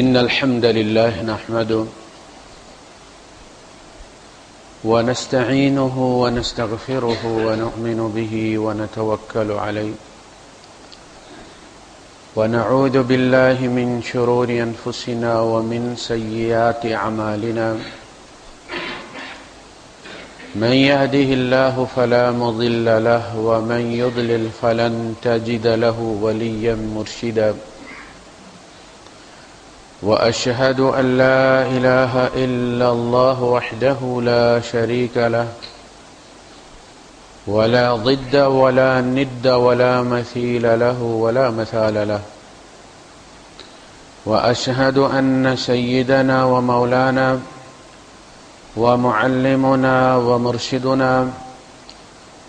إن الحمد لله نحمده ونستعينه ونستغفره ونؤمن به ونتوكل عليه ونعوذ بالله من شرور أنفسنا ومن سيئات أعمالنا من يهده الله فلا مضل له ومن يضلل فلن تجد له وليا مرشدا وأشهد أن لا إله إلا الله وحده لا شريك له ولا ضد ولا ند ولا مثيل له ولا مثال له وأشهد أن سيدنا ومولانا ومعلمنا ومرشدنا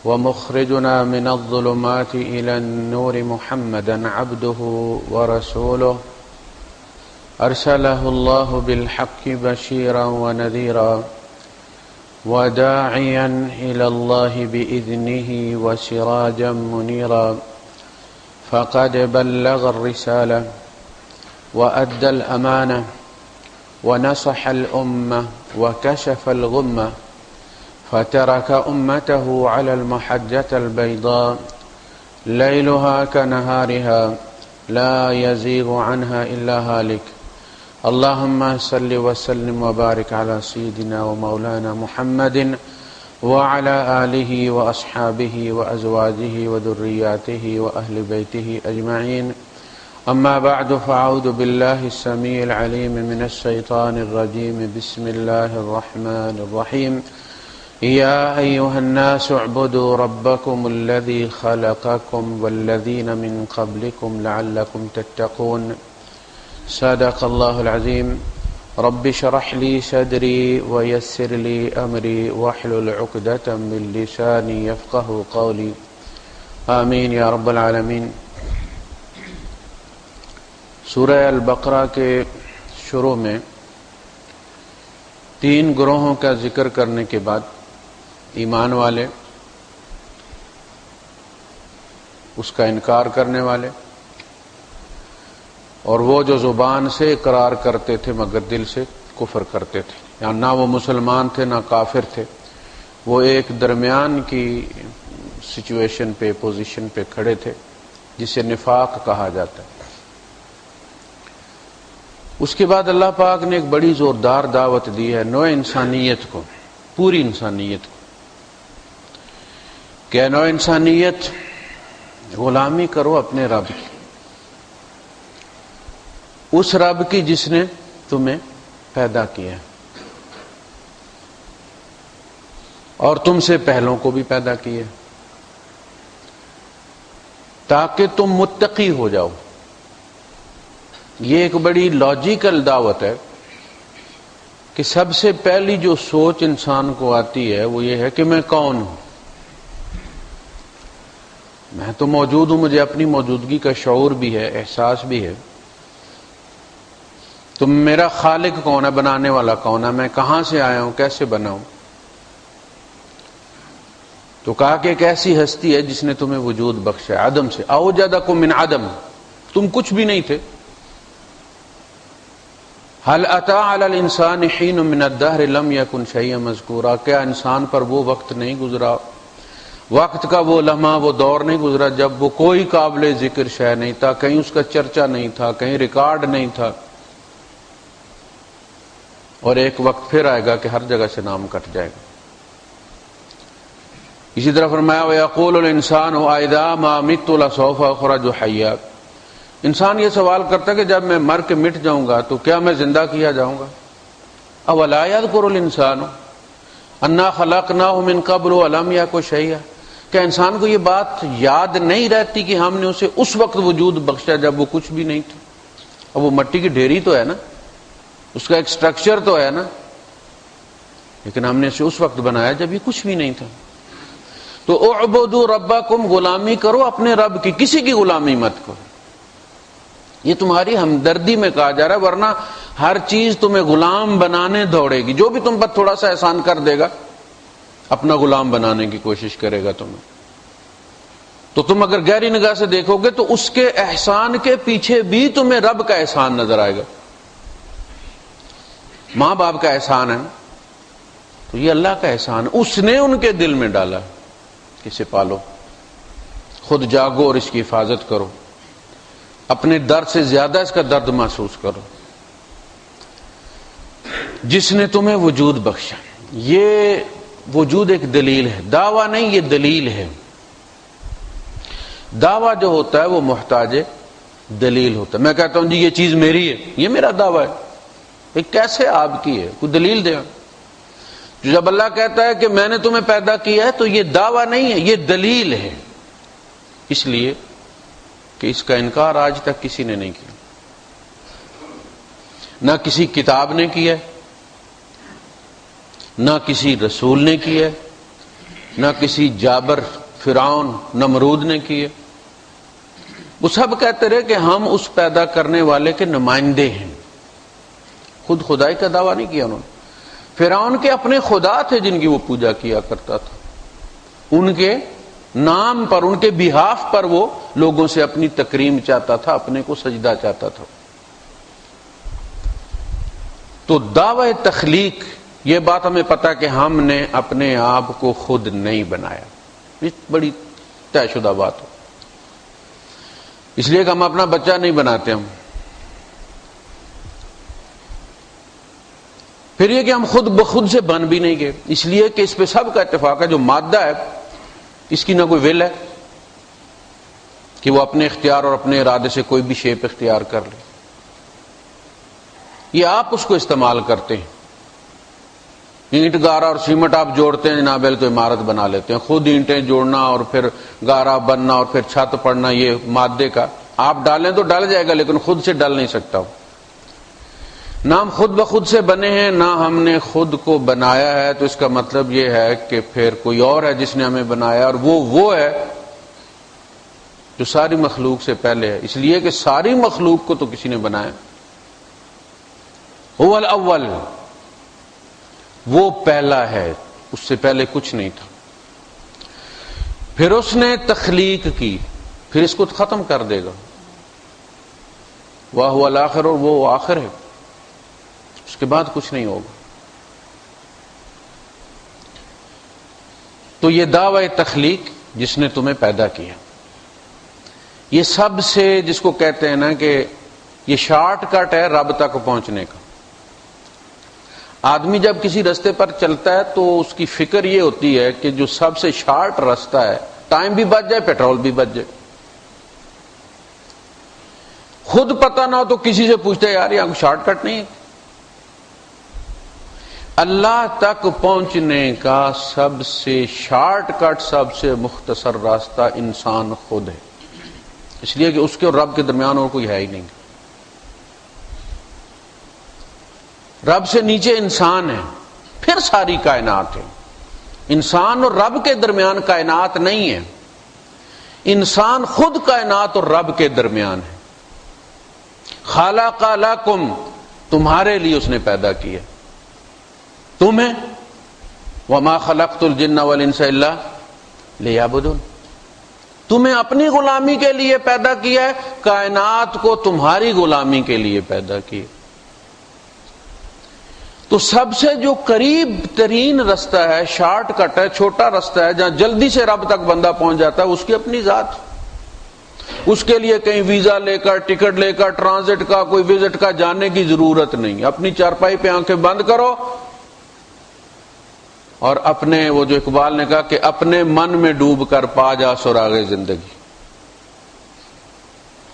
ومخرجنا من الظلمات إلى النور محمدا عبده ورسوله أرسله الله بالحق بشيرا ونذيرا وداعيا إلى الله بإذنه وسراجا منيرا فقد بلغ الرسالة وأدى الأمانة ونصح الأمة وكشف الغمة فترك أمته على المحجة البيضاء ليلها كنهارها لا يزيغ عنها إلا هالك اللهم صل وسلم وبارك على سيدنا ومولانا محمد وعلى آله وأصحابه وأزواجه وذرياته وأهل بيته أجمعين أما بعد فأعوذ بالله السميع العليم من الشيطان الرجيم بسم الله الرحمن الرحيم يا أيها الناس اعبدوا ربكم الذي خلقكم والذين من قبلكم لعلكم تتقون صدق الله العظيم رب اشرح لي صدري ويسر لي أمري واحلل عقدة من لساني يفقه قولي آمين يا رب العالمين۔ سورہ البقرہ کے شروع میں 3 گروہوں کا ذکر کرنے کے بعد ایمان والے، اس کا انکار کرنے والے، اور وہ جو زبان سے اقرار کرتے تھے مگر دل سے کفر کرتے تھے، یعنی نہ وہ مسلمان تھے نہ کافر تھے، وہ ایک درمیان کی سچویشن پہ، پوزیشن پہ کھڑے تھے، جسے نفاق کہا جاتا ہے۔ اس کے بعد اللہ پاک نے ایک بڑی زوردار دعوت دی ہے نوع انسانیت کو، پوری انسانیت کو، کہ نوع انسانیت غلامی کرو اپنے رب کی، اس رب کی جس نے تمہیں پیدا کیا ہے اور تم سے پہلوں کو بھی پیدا کیا ہے، تاکہ تم متقی ہو جاؤ۔ یہ ایک بڑی لاجیکل دعوت ہے کہ سب سے پہلی جو سوچ انسان کو آتی ہے وہ یہ ہے کہ میں کون ہوں، میں تو موجود ہوں، مجھے اپنی موجودگی کا شعور بھی ہے، احساس بھی ہے، تو میرا خالق کون ہے، بنانے والا کون ہے، میں کہاں سے آیا ہوں، کیسے بنا ہوں۔ تو کہا کہ ایک ایسی ہستی ہے جس نے تمہیں وجود بخشا ہے، عدم سے، اوجدکم من عدم، تم کچھ بھی نہیں تھے۔ هل اتى على الانسان حين من الدهر لم يكن شيئا مذكورا، کیا انسان پر وہ وقت نہیں گزرا، وقت کا وہ لمحہ، وہ دور نہیں گزرا جب وہ کوئی قابل ذکر شے نہیں تھا، کہیں اس کا چرچا نہیں تھا، کہیں ریکارڈ نہیں تھا، اور ایک وقت پھر آئے گا کہ ہر جگہ سے نام کٹ جائے گا۔ اسی طرح فرمایا وَيَقُولُ الْإِنسَانُ أَإِذَا مَا مِتُّ لَسَوْفَ أُخْرَجُ حَيًّا، انسان یہ سوال کرتا ہے کہ جب میں مر کے مٹ جاؤں گا تو کیا میں زندہ کیا جاؤں گا۔ اولا یذکر الانسان انا خلقناہ من قبل ولم یک شیئا، کیا انسان کو یہ بات یاد نہیں رہتی کہ ہم نے اسے اس وقت وجود بخشا جب وہ کچھ بھی نہیں تھا۔ اب وہ مٹی کی ڈھیری تو ہے نا، اس کا ایک سٹرکچر تو ہے نا، لیکن ہم نے اسے اس وقت بنایا جب یہ کچھ بھی نہیں تھا۔ تو اعبدوا ربکم، غلامی کرو اپنے رب کی، کسی کی غلامی مت کرو۔ یہ تمہاری ہمدردی میں کہا جا رہا ہے، ورنہ ہر چیز تمہیں غلام بنانے دوڑے گی، جو بھی تم پر تھوڑا سا احسان کر دے گا اپنا غلام بنانے کی کوشش کرے گا تمہیں۔ تو تم اگر گہری نگاہ سے دیکھو گے تو اس کے احسان کے پیچھے بھی تمہیں رب کا احسان نظر آئے گا۔ ماں باپ کا احسان ہے، تو یہ اللہ کا احسان ہے، اس نے ان کے دل میں ڈالا کہ اسے پالو، خود جاگو اور اس کی حفاظت کرو، اپنے درد سے زیادہ اس کا درد محسوس کرو۔ جس نے تمہیں وجود بخشا، یہ وجود ایک دلیل ہے، دعویٰ نہیں، یہ دلیل ہے۔ دعویٰ جو ہوتا ہے وہ محتاج دلیل ہوتا ہے۔ میں کہتا ہوں جی یہ چیز میری ہے، یہ میرا دعویٰ ہے، یہ کیسے آپ کی ہے؟ کوئی دلیل دے۔ جب اللہ کہتا ہے کہ میں نے تمہیں پیدا کیا ہے، تو یہ دعویٰ نہیں ہے، یہ دلیل ہے، اس لیے کہ اس کا انکار آج تک کسی نے نہیں کیا، نہ کسی کتاب نے کیا ہے، نہ کسی رسول نے کیا ہے، نہ کسی جابر فرعون نمرود نے کیا۔ وہ سب کہتے رہے کہ ہم اس پیدا کرنے والے کے نمائندے ہیں، خود خدائی کا دعویٰ نہیں کیا انہوں نے۔ فرعون کے اپنے خدا تھے جن کی وہ پوجا کیا کرتا تھا، ان کے نام پر، ان کے بہاف پر وہ لوگوں سے اپنی تکریم چاہتا تھا، اپنے کو سجدہ چاہتا تھا۔ تو دعوی تخلیق، یہ بات ہمیں پتہ کہ ہم نے اپنے آپ کو خود نہیں بنایا، یہ بڑی طے شدہ بات ہے، اس لیے کہ ہم اپنا بچہ نہیں بناتے ہم۔ پھر یہ کہ ہم خود بخود سے بن بھی نہیں گئے، اس لیے کہ اس پہ سب کا اتفاق ہے، جو مادہ ہے اس کی نہ کوئی ول ہے کہ وہ اپنے اختیار اور اپنے ارادے سے کوئی بھی شیپ اختیار کر لے، یہ آپ اس کو استعمال کرتے ہیں۔ اینٹ گارا اور سیمنٹ آپ جوڑتے ہیں جناب، تو عمارت بنا لیتے ہیں، خود اینٹیں جوڑنا اور پھر گارا بننا اور پھر چھت پڑنا، یہ مادے کا آپ ڈالیں تو ڈل جائے گا، لیکن خود سے ڈل نہیں سکتا۔ نہ ہم خود بخود سے بنے ہیں، نہ ہم نے خود کو بنایا ہے، تو اس کا مطلب یہ ہے کہ پھر کوئی اور ہے جس نے ہمیں بنایا، اور وہ ہے جو ساری مخلوق سے پہلے ہے، اس لیے کہ ساری مخلوق کو تو کسی نے بنایا۔ هو الاول، وہ پہلا ہے، اس سے پہلے کچھ نہیں تھا۔ پھر اس نے تخلیق کی، پھر اس کو ختم کر دے گا۔ وَهُوَ الْآخِرُ، اور وہ آخر ہے، اس کے بعد کچھ نہیں ہوگا۔ تو یہ دعوی تخلیق، جس نے تمہیں پیدا کیا، یہ سب سے، جس کو کہتے ہیں نا کہ یہ شارٹ کٹ ہے رب تک پہنچنے کا۔ آدمی جب کسی رستے پر چلتا ہے تو اس کی فکر یہ ہوتی ہے کہ جو سب سے شارٹ راستہ ہے، ٹائم بھی بچ جائے، پیٹرول بھی بچ جائے۔ خود پتہ نہ ہو تو کسی سے پوچھتے یار یہاں کو شارٹ کٹ نہیں ہے۔ اللہ تک پہنچنے کا سب سے شارٹ کٹ، سب سے مختصر راستہ انسان خود ہے، اس لیے کہ اس کے اور رب کے درمیان اور کوئی ہے ہی نہیں۔ رب سے نیچے انسان ہے، پھر ساری کائنات ہے۔ انسان اور رب کے درمیان کائنات نہیں ہے، انسان خود کائنات اور رب کے درمیان ہے۔ خلق لکم، تمہارے لیے اس نے پیدا کیا تمہیں، وما خلقت الجن والانس الا لیعبدون، تمہیں اپنی غلامی کے لیے پیدا کیا ہے، کائنات کو تمہاری غلامی کے لیے پیدا کیا۔ تو سب سے جو قریب ترین رستہ ہے، شارٹ کٹ ہے، چھوٹا رستہ ہے، جہاں جلدی سے رب تک بندہ پہنچ جاتا ہے، اس کی اپنی ذات، اس کے لیے کہیں ویزا لے کر، ٹکٹ لے کر، ٹرانزٹ کا، کوئی وزٹ کا جانے کی ضرورت نہیں۔ اپنی چارپائی پہ آنکھیں بند کرو اور اپنے، وہ جو اقبال نے کہا کہ اپنے من میں ڈوب کر پا جا سراغ زندگی،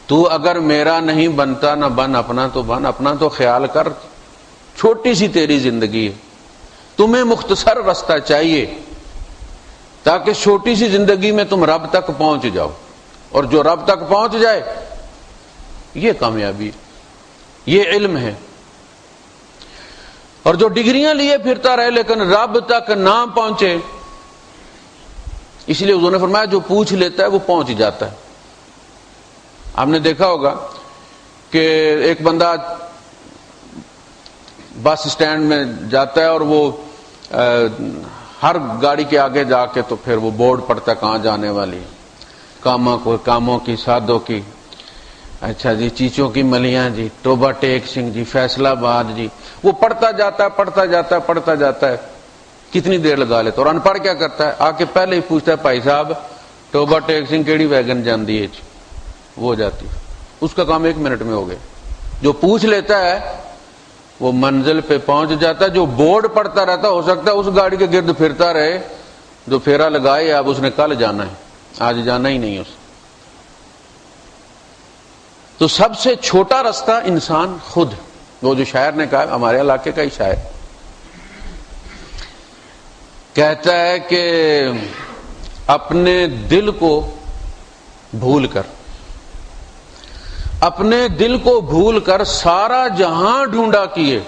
تو اگر میرا نہیں بنتا نہ بن اپنا تو بن، اپنا تو خیال کر، چھوٹی سی تیری زندگی ہے، تمہیں مختصر رستہ چاہیے تاکہ چھوٹی سی زندگی میں تم رب تک پہنچ جاؤ، اور جو رب تک پہنچ جائے یہ کامیابی، یہ علم ہے۔ اور جو ڈگریاں لیے پھرتا رہے لیکن رب تک نہ پہنچے، اس لیے حضور نے فرمایا جو پوچھ لیتا ہے وہ پہنچ جاتا ہے۔ آپ نے دیکھا ہوگا کہ ایک بندہ بس اسٹینڈ میں جاتا ہے اور وہ ہر گاڑی کے آگے جا کے تو پھر وہ بورڈ پڑتا ہے کہاں جانے والی، کاموں کی، سادوں کی، اچھا جی چیچوں کی ملیاں جی، ٹوبہ ٹیک سنگھ جی، فیصلہ آباد جی، وہ پڑھتا جاتا ہے، کتنی دیر لگا لیتا. اور ان پڑھ کیا کرتا ہے، آ کے پہلے ہی پوچھتا ہے بھائی صاحب ٹوبہ ٹیک سنگھ کیڑی ویگن جاندی ہے جی، وہ ہو جاتی، اس کا کام 1 منٹ میں ہو گیا. جو پوچھ لیتا ہے وہ منزل پہ پہنچ جاتا ہے. جو بورڈ پڑھتا رہتا ہو سکتا ہے اس گاڑی کے گرد پھرتا رہے جو پھیرا لگائے اب اس نے کل جانا ہے، آج جانا ہی نہیں اس. تو سب سے چھوٹا راستہ انسان خود. وہ جو شاعر نے کہا، ہمارے علاقے کا ہی شاعر کہتا ہے کہ اپنے دل کو بھول کر سارا جہاں ڈھونڈا کیے،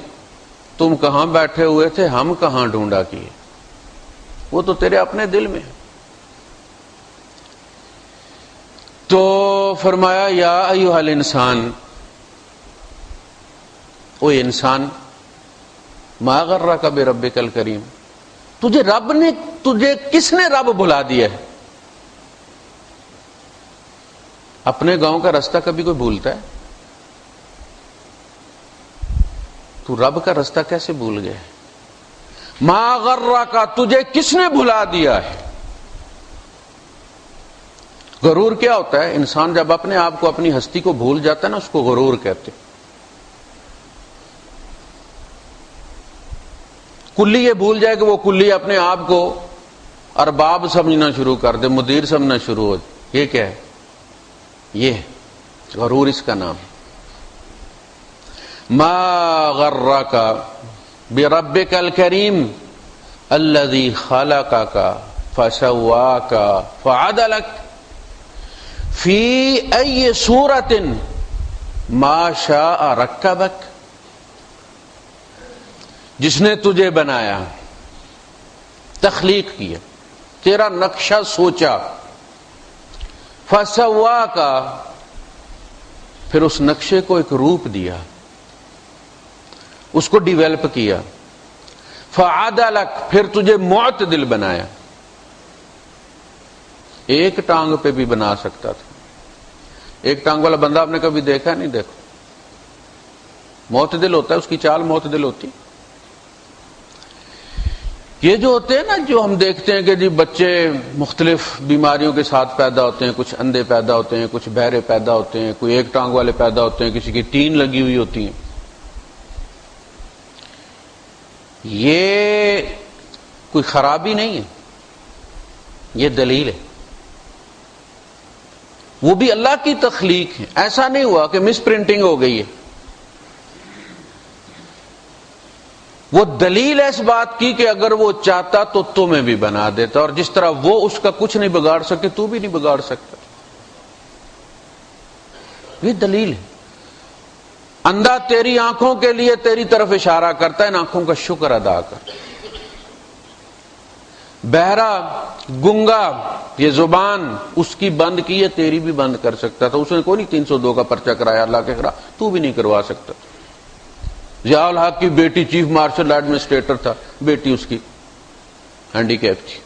تم کہاں بیٹھے ہوئے تھے ہم کہاں ڈھونڈا کیے. وہ تو تیرے اپنے دل میں ہے. تو فرمایا یا ایھا الانسان، او انسان، ما غرک بربک الکریم، تجھے کس نے رب بھلا دیا ہے؟ اپنے گاؤں کا راستہ کبھی کوئی بھولتا ہے؟ تو رب کا راستہ کیسے بھول گیا؟ ما غرک، تجھے کس نے بھلا دیا ہے؟ غرور کیا ہوتا ہے؟ انسان جب اپنے آپ کو، اپنی ہستی کو بھول جاتا ہے نا، اس کو غرور کہتے. کلی یہ بھول جائے کہ وہ کلی اپنے آپ کو ارباب سمجھنا شروع کر دے، مدیر سمجھنا شروع ہو. یہ کیا ہے؟ یہ غرور اس کا نام. ما غرک بربک الکریم الذی خلقک فسواک فعدلک فی ای صورت ما شاء رکبک. جس نے تجھے بنایا، تخلیق کیا، تیرا نقشہ سوچا، فسواک، پھر اس نقشے کو ایک روپ دیا، اس کو ڈیویلپ کیا، فعدلک، پھر تجھے معتدل بنایا. ایک ٹانگ پہ بھی بنا سکتا تھا. ایک ٹانگ والا بندہ آپ نے کبھی دیکھا؟ نہیں دیکھا. معتدل ہوتا ہے، اس کی چال معتدل ہوتی. یہ جو ہوتے ہیں نا، جو ہم دیکھتے ہیں کہ جی بچے مختلف بیماریوں کے ساتھ پیدا ہوتے ہیں، کچھ اندھے پیدا ہوتے ہیں، کچھ بہرے پیدا ہوتے ہیں، کوئی ایک ٹانگ والے پیدا ہوتے ہیں، کسی کی ٹین لگی ہوئی ہوتی ہیں. یہ کوئی خرابی نہیں ہے، یہ دلیل ہے. وہ بھی اللہ کی تخلیق ہے. ایسا نہیں ہوا کہ مس پرنٹنگ ہو گئی ہے. وہ دلیل ہے اس بات کی کہ اگر وہ چاہتا تو تمہیں بھی بنا دیتا، اور جس طرح وہ اس کا کچھ نہیں بگاڑ سکے تو بھی نہیں بگاڑ سکتا. یہ دلیل ہے. اندھا تیری آنکھوں کے لیے تیری طرف اشارہ کرتا ہے، ان آنکھوں کا شکر ادا کر. بہرا، گنگا، یہ زبان اس کی بند کی ہے، تیری بھی بند کر سکتا تھا. اس نے کوئی نہیں 302 کا پرچہ کرایا اللہ کے خلاف، تو بھی نہیں کروا سکتا. ضیاء الحق کی بیٹی چیف مارشل ایڈمنسٹریٹر تھا، بیٹی اس کی ہینڈی کیپ تھی.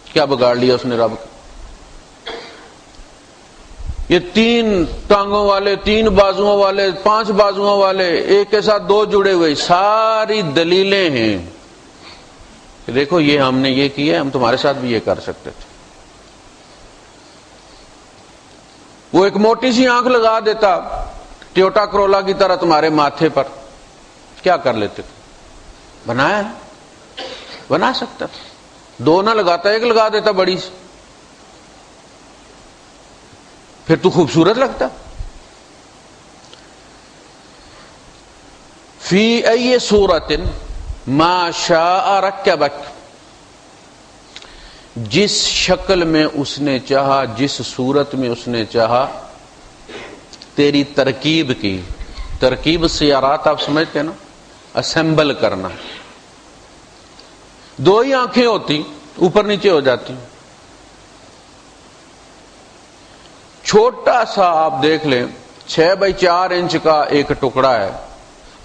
کیا بگاڑ لیا اس نے رب کا؟ یہ 3 ٹانگوں والے، 3 بازوؤں والے، 5 بازوؤں والے، ایک کے ساتھ 2 جڑے ہوئے، ساری دلیلیں ہیں. دیکھو یہ ہم نے یہ کیا، ہم تمہارے ساتھ بھی یہ کر سکتے تھے. وہ ایک موٹی سی آنکھ لگا دیتا ٹویوٹا کرولا کی طرح تمہارے ماتھے پر، کیا کر لیتے تھے؟ بنایا ہے، بنا سکتا تھا. 2 نہ لگاتا، 1 لگا دیتا بڑی سی، پھر تو خوبصورت لگتا. فی ای صورت ما شاء رکبک، جس شکل میں اس نے چاہا، جس صورت میں اس نے چاہا تیری ترکیب کی. ترکیب سیارات آپ سمجھتے ہیں نا، اسمبل کرنا. 2 ہی آنکھیں ہوتی، اوپر نیچے ہو جاتی. چھوٹا سا آپ دیکھ لیں 6 بائی 4 انچ کا ایک ٹکڑا ہے،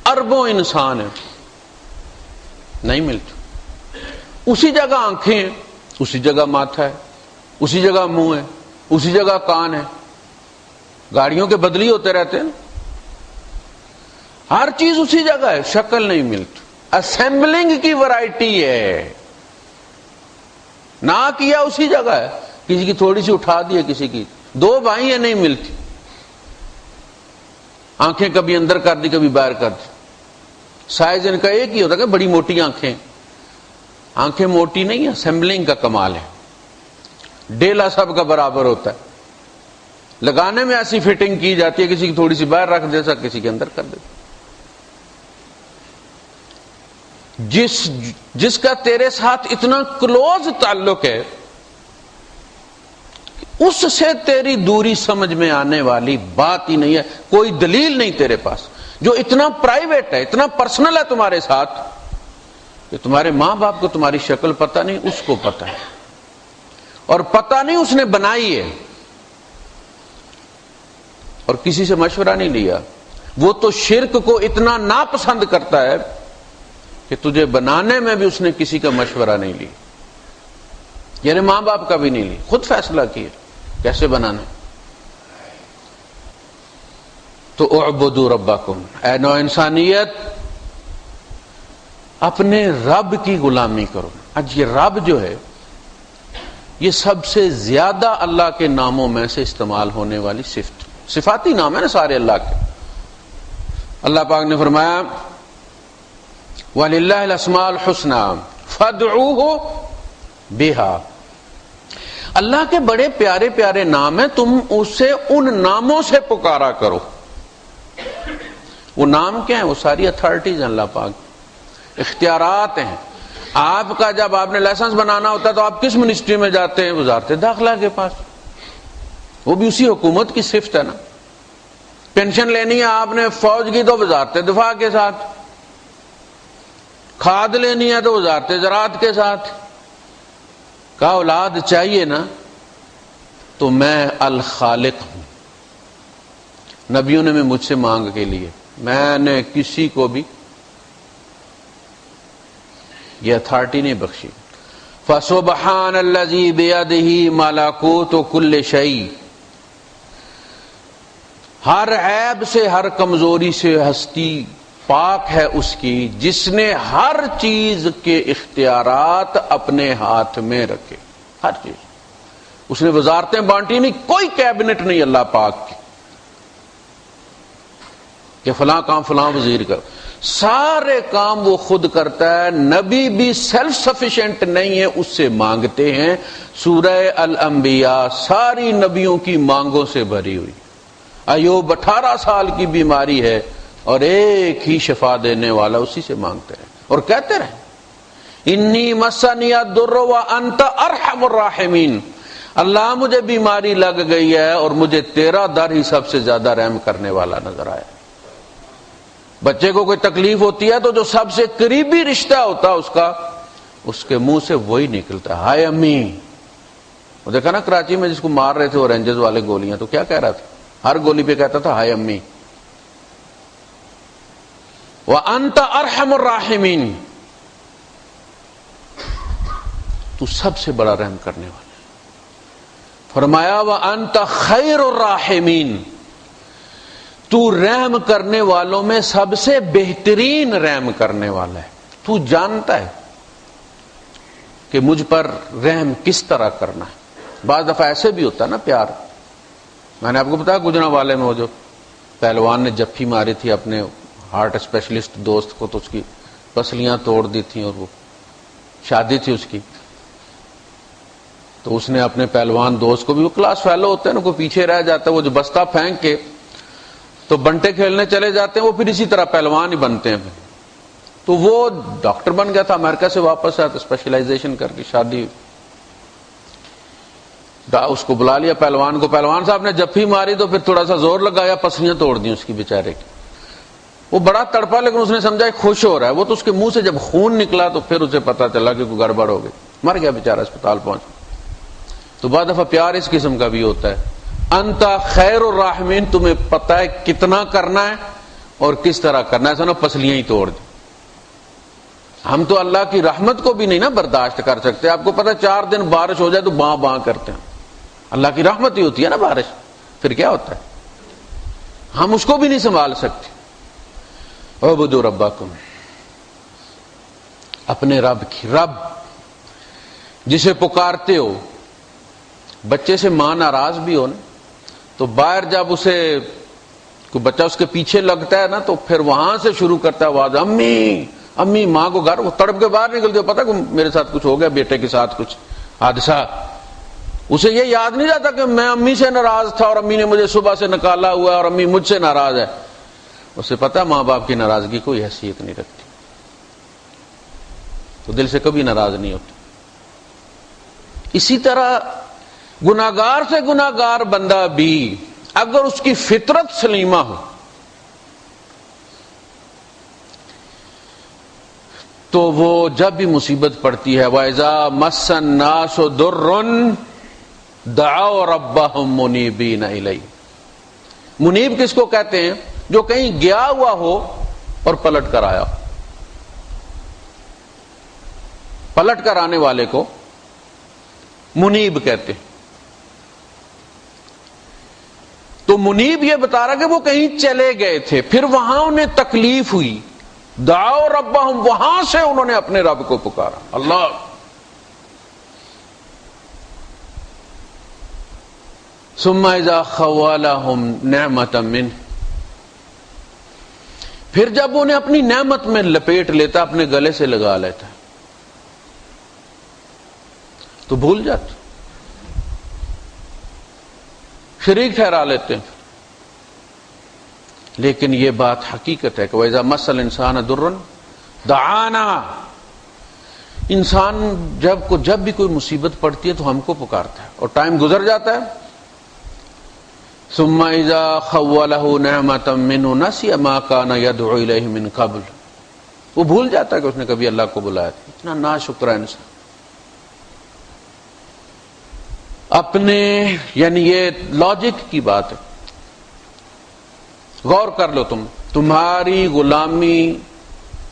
اربوں انسان ہے، نہیں ملتا. اسی جگہ آنکھیں ہیں، اسی جگہ ماتھا ہے، اسی جگہ منہ ہے، اسی جگہ کان ہے، گاڑیوں کے بدلی ہوتے رہتے ہیں، ہر چیز اسی جگہ ہے، شکل نہیں ملتی، اسمبلنگ کی ورائٹی ہے، نہ کیا اسی جگہ ہے، کسی کی تھوڑی سی اٹھا دی ہے، کسی کی دو بھائی ہیں نہیں ملتی، آنکھیں کبھی اندر کر دی کبھی باہر کر دی، سائز ان کا ایک ہی ہوتا ہے، بڑی موٹی آنکھیں موٹی نہیں، اسمبلنگ کا کمال ہے، ڈیلا سب کا برابر ہوتا ہے، لگانے میں ایسی فٹنگ کی جاتی ہے، کسی کی تھوڑی سی باہر رکھ دے سا، کسی کے اندر کر دے، جس کا تیرے ساتھ اتنا کلوز تعلق ہے، اس سے تیری دوری سمجھ میں آنے والی بات ہی نہیں ہے، کوئی دلیل نہیں تیرے پاس، جو اتنا پرائیویٹ ہے، اتنا پرسنل ہے تمہارے ساتھ کہ تمہارے ماں باپ کو تمہاری شکل پتہ نہیں، اس کو پتہ ہے، اور پتہ نہیں اس نے بنائی ہے، اور کسی سے مشورہ نہیں لیا، وہ تو شرک کو اتنا ناپسند کرتا ہے کہ تجھے بنانے میں بھی اس نے کسی کا مشورہ نہیں لیا، یعنی ماں باپ کا بھی نہیں لی، خود فیصلہ کیا کیسے بنانا۔ تو اعبدوا ربکم، اے نو انسانیت اپنے رب کی غلامی کرو۔ آج یہ رب جو ہے یہ سب سے زیادہ اللہ کے ناموں میں سے استعمال ہونے والی صفاتی نام ہے نا سارے اللہ کے۔ اللہ پاک نے فرمایا وَلِلَّهِ الْأَسْمَاءُ الْحُسْنَى فَادْعُوهُ بِهَا، اللہ کے بڑے پیارے پیارے نام ہیں، تم اسے ان ناموں سے پکارا کرو۔ وہ نام کیا ہیں؟ وہ ساری اتھارٹیز ہیں اللہ پاک، اختیارات ہیں۔ آپ کا جب آپ نے لائسنس بنانا ہوتا ہے تو آپ کس منسٹری میں جاتے ہیں؟ وزارت داخلہ کے پاس، وہ بھی اسی حکومت کی صفت ہے نا۔ پینشن لینی ہے آپ نے فوج کی تو وزارت دفاع کے ساتھ، کھاد لینی ہے تو وزارت زراعت کے ساتھ۔ کہا اولاد چاہیے نا تو میں الخالق ہوں، نبیوں نے مجھ سے مانگ کے لیے، میں نے کسی کو بھی یہ اتھارٹی نہیں بخشی۔ فَسُبْحَانَ الَّذِي بِيَدِهِ مَلَكُوتُ كُلِّ شَيْءٍ، ہر عیب سے، ہر کمزوری سے ہستی پاک ہے اس کی جس نے ہر چیز کے اختیارات اپنے ہاتھ میں رکھے، ہر چیز۔ اس نے وزارتیں بانٹی نہیں، کوئی کیبنٹ نہیں اللہ پاک کی کہ فلاں کام فلاں وزیر کر، سارے کام وہ خود کرتا ہے۔ نبی بھی سیلف سفیشینٹ نہیں ہے، اس سے مانگتے ہیں۔ سورہ الانبیاء ساری نبیوں کی مانگوں سے بھری ہوئی۔ ایوب 18 سال کی بیماری ہے اور ایک ہی شفا دینے والا، اسی سے مانگتے رہے اور کہتے رہے انی مسنی الضر وانت ارحم الراحمین، اللہ مجھے بیماری لگ گئی ہے اور مجھے تیرا در ہی سب سے زیادہ رحم کرنے والا نظر آیا۔ بچے کو کوئی تکلیف ہوتی ہے تو جو سب سے قریبی رشتہ ہوتا ہے اس کے منہ سے وہی نکلتا ہے، ہائے امی۔ وہ دیکھا نا کراچی میں جس کو مار رہے تھے اورینجز والے گولیاں، تو کیا کہہ رہا تھا؟ ہر گولی پہ کہتا تھا ہائے امی۔ وَأَنْتَ أَرْحَمُ الرَّاحِمِينَ، تو سب سے بڑا رحم کرنے والا ہے۔ فرمایا وَأَنْتَ خَيْرُ الرَّاحِمِينَ، تو رحم کرنے والوں میں سب سے بہترین رحم کرنے والا ہے۔ تو جانتا ہے کہ مجھ پر رحم کس طرح کرنا ہے۔ بعض دفعہ ایسے بھی ہوتا ہے نا پیار، میں نے آپ کو بتایا گجرا والے میں وہ جو پہلوان نے جپھی ماری تھی اپنے ہارٹ اسپیشلسٹ دوست کو، تو اس کی پسلیاں توڑ دی تھیں اور وہ شادی تھی اس کی، تو اس نے اپنے پہلوان دوست کو بھی، وہ کلاس فیلو ہوتے ہیں نا، کوئی پیچھے رہ جاتا ہے، وہ جو بستہ پھینک کے تو بنٹے کھیلنے چلے جاتے ہیں، وہ پھر اسی طرح پہلوان ہی بنتے ہیں۔ تو وہ ڈاکٹر بن گیا تھا، امریکہ سے واپس آیا تو اسپیشلائزیشن کر کے شادی، اس کو بلا لیا پہلوان کو، پہلوان صاحب نے جپھی ماری تو پھر تھوڑا سا زور لگایا، پسلیاں توڑ دی اس کی بیچارے کی۔ وہ بڑا تڑپا لیکن اس نے سمجھا خوش ہو رہا ہے، وہ تو اس کے منہ سے جب خون نکلا تو پھر اسے پتا چلا کہ کوئی گڑبڑ ہو گئی، مر گیا بیچارہ، اسپتال پہنچ۔ تو بعض دفعہ پیار اس قسم کا بھی ہوتا ہے۔ انت خیر الراحمین، تمہیں پتہ ہے کتنا کرنا ہے اور کس طرح کرنا ہے، سنو پسلیاں ہی توڑ دی۔ ہم تو اللہ کی رحمت کو بھی نہیں نا برداشت کر سکتے۔ آپ کو پتہ 4 دن بارش ہو جائے تو باں باں کرتے ہیں، اللہ کی رحمت ہی ہوتی ہے نا بارش، پھر کیا ہوتا ہے؟ ہم اس کو بھی نہیں سنبھال سکتے. اعبدوا ربکم، اپنے رب کی، رب جسے پکارتے ہو. بچے سے ماں ناراض بھی ہو نا تو باہر جب اسے کوئی بچہ اس کے پیچھے لگتا ہے نا تو پھر وہاں سے شروع کرتا ہے آواز امی امی. ماں کو گھر وہ تڑپ کے باہر نکلتے ہو، پتا کہ میرے ساتھ کچھ ہو گیا، بیٹے کے ساتھ کچھ حادثہ. اسے یہ یاد نہیں رہتا کہ میں امی سے ناراض تھا اور امی نے مجھے صبح سے نکالا ہوا ہے اور امی مجھ سے ناراض ہے. اسے پتا ماں باپ کی ناراضگی کوئی حیثیت نہیں رکھتی، تو دل سے کبھی ناراض نہیں ہوتی. اسی طرح گناہگار سے گناہگار بندہ بھی اگر اس کی فطرت سلیمہ ہو تو وہ جب بھی مصیبت پڑتی ہے وَإِذَا مَسَّ النَّاسُ ضُرٌّ دَعَوْا رَبَّهُمْ مُنِيبِينَ إِلَيْهِ. منیب کس کو کہتے ہیں؟ جو کہیں گیا ہوا ہو اور پلٹ کر آیا. پلٹ کر آنے والے کو منیب کہتے ہیں. تو منیب یہ بتا رہا کہ وہ کہیں چلے گئے تھے، پھر وہاں انہیں تکلیف ہوئی، دعوا ربہم، وہاں سے انہوں نے اپنے رب کو پکارا. اللہ ثم اذا خوالہم نعمتا منہ، پھر جب انہیں اپنی نعمت میں لپیٹ لیتا، اپنے گلے سے لگا لیتا تو بھول جاتے، شریک ٹھہرا لیتے ہیں. لیکن یہ بات حقیقت ہے کہ وَإِذَا مَسَّ الْإِنسَانَ ضُرٌّ دَعَانَا، انسان جب بھی کوئی مصیبت پڑتی ہے تو ہم کو پکارتا ہے اور ٹائم گزر جاتا ہے. ثُمَّ إِذَا خَوَّلَهُ نِعْمَةً مِّنْهُ نَسِيَ مَا كَانَ يَدْعُو إِلَيْهِ مِنْ قَبْلُ، وہ بھول جاتا ہے کہ اس نے کبھی اللہ کو بلایا تھا. اتنا ناشکر ہے انسان. اپنے یعنی یہ لاجک کی بات ہے، غور کر لو. تمہاری غلامی،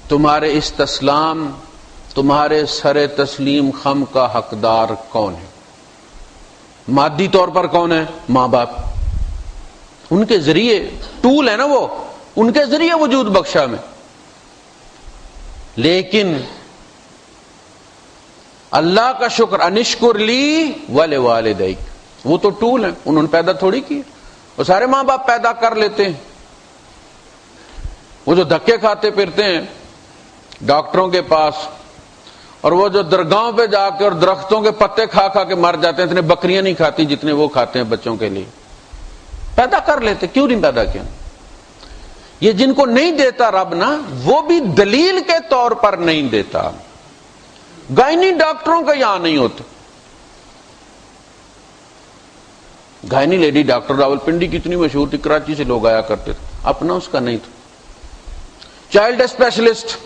تمہارے استسلام، تمہارے سر تسلیم خم کا حقدار کون ہے؟ مادی طور پر کون ہے؟ ماں باپ. ان کے ذریعے ٹول ہے نا، وہ ان کے ذریعے وجود بخشا میں. لیکن اللہ کا شکر انشکر لی ولوالدیک، وہ تو ٹول ہیں، انہوں نے پیدا تھوڑی کی. وہ سارے ماں باپ پیدا کر لیتے ہیں. وہ جو دھکے کھاتے پھرتے ہیں ڈاکٹروں کے پاس، اور وہ جو درگاہوں پہ جا کے اور درختوں کے پتے کھا کھا کے مر جاتے ہیں، اتنے بکریاں نہیں کھاتی جتنے وہ کھاتے ہیں بچوں کے لیے. پیدا کر لیتے، کیوں نہیں پیدا کیا؟ یہ جن کو نہیں دیتا رب نا، وہ بھی دلیل کے طور پر نہیں دیتا. گائنی ڈاکٹروں کا یہاں نہیں ہوتے. گائنی لیڈی ڈاکٹر راولپنڈی کتنی مشہور تھی، کراچی سے لوگ آیا کرتے تھے، اپنا اس کا نہیں تھا. Child specialist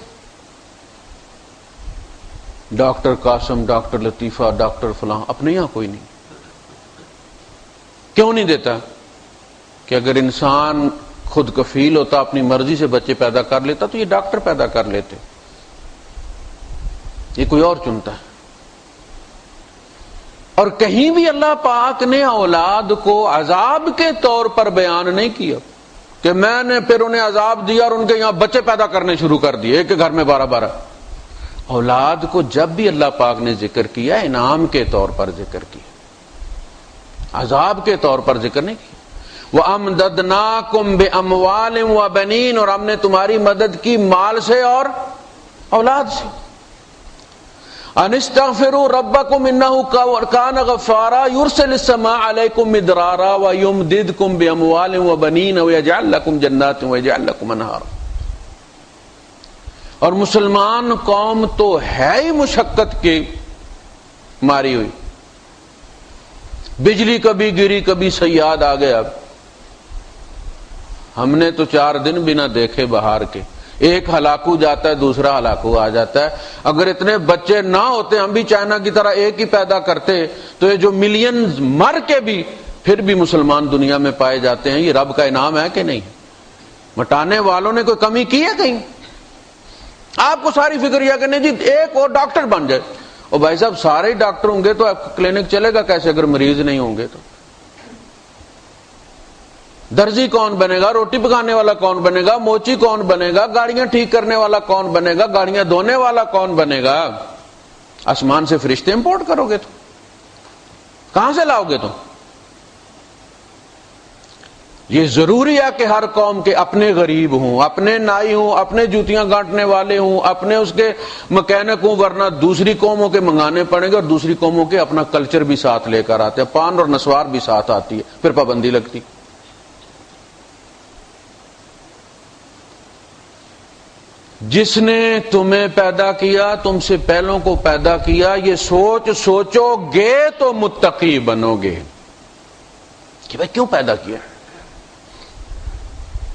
doctor Qasim, doctor لطیفہ، ڈاکٹر فلاں، اپنے یہاں کوئی نہیں. کیوں نہیں دیتا؟ کہ اگر انسان خود کفیل ہوتا، اپنی مرضی سے بچے پیدا کر لیتا تو یہ ڈاکٹر پیدا کر لیتے. یہ کوئی اور چنتا ہے. اور کہیں بھی اللہ پاک نے اولاد کو عذاب کے طور پر بیان نہیں کیا کہ میں نے پھر انہیں عذاب دیا اور ان کے یہاں بچے پیدا کرنے شروع کر دیے، ایک گھر میں 12-12. اولاد کو جب بھی اللہ پاک نے ذکر کیا انعام کے طور پر ذکر کیا، عذاب کے طور پر ذکر نہیں کیا. وَأَمْدَدْنَاكُمْ بِأَمْوَالٍ وَبَنِينَ، اور ہم نے تمہاری مدد کی مال سے اور اولاد سے. ان استغفروا ربکم انہ کان غفارا یرسل السماء علیکم مدرارا ویمددکم باموال وبنین ویجعل لکم جنات ویجعل لکم انہارا. اور مسلمان قوم تو ہے ہی مشقت کی ماری ہوئی. بجلی کبھی گری، کبھی سیاد آ گیا. ہم نے تو 4 دن بھی نہ دیکھے بہار کے. ایک ہلاکو جاتا ہے، دوسرا ہلاکو آ جاتا ہے. اگر اتنے بچے نہ ہوتے، ہم بھی چائنا کی طرح ایک ہی پیدا کرتے، تو یہ جو ملینز مر کے بھی پھر بھی مسلمان دنیا میں پائے جاتے ہیں. یہ رب کا انعام ہے کہ نہیں؟ مٹانے والوں نے کوئی کمی کی ہے کہیں؟ آپ کو ساری فکر یہ کہ نہیں جی ایک اور ڈاکٹر بن جائے. اور بھائی صاحب سارے ہی ڈاکٹر ہوں گے تو آپ کلینک چلے گا کیسے اگر مریض نہیں ہوں گے تو؟ درزی کون بنے گا؟ روٹی پکانے والا کون بنے گا؟ موچی کون بنے گا؟ گاڑیاں ٹھیک کرنے والا کون بنے گا؟ گاڑیاں دھونے والا کون بنے گا؟ آسمان سے فرشتے امپورٹ کرو گے تو کہاں سے لاؤ گے تم؟ یہ ضروری ہے کہ ہر قوم کے اپنے غریب ہوں، اپنے نائی ہوں، اپنے جوتیاں گانٹنے والے ہوں، اپنے اس کے مکینک ہوں، ورنہ دوسری قوموں کے منگانے پڑیں گے، اور دوسری قوموں کے اپنا کلچر بھی ساتھ لے کر آتے ہیں، پان اور نسوار بھی ساتھ آتی ہے، پھر پابندی لگتی۔ جس نے تمہیں پیدا کیا، تم سے پہلوں کو پیدا کیا، یہ سوچو گے تو متقی بنو گے کہ بھائی کیوں پیدا کیا،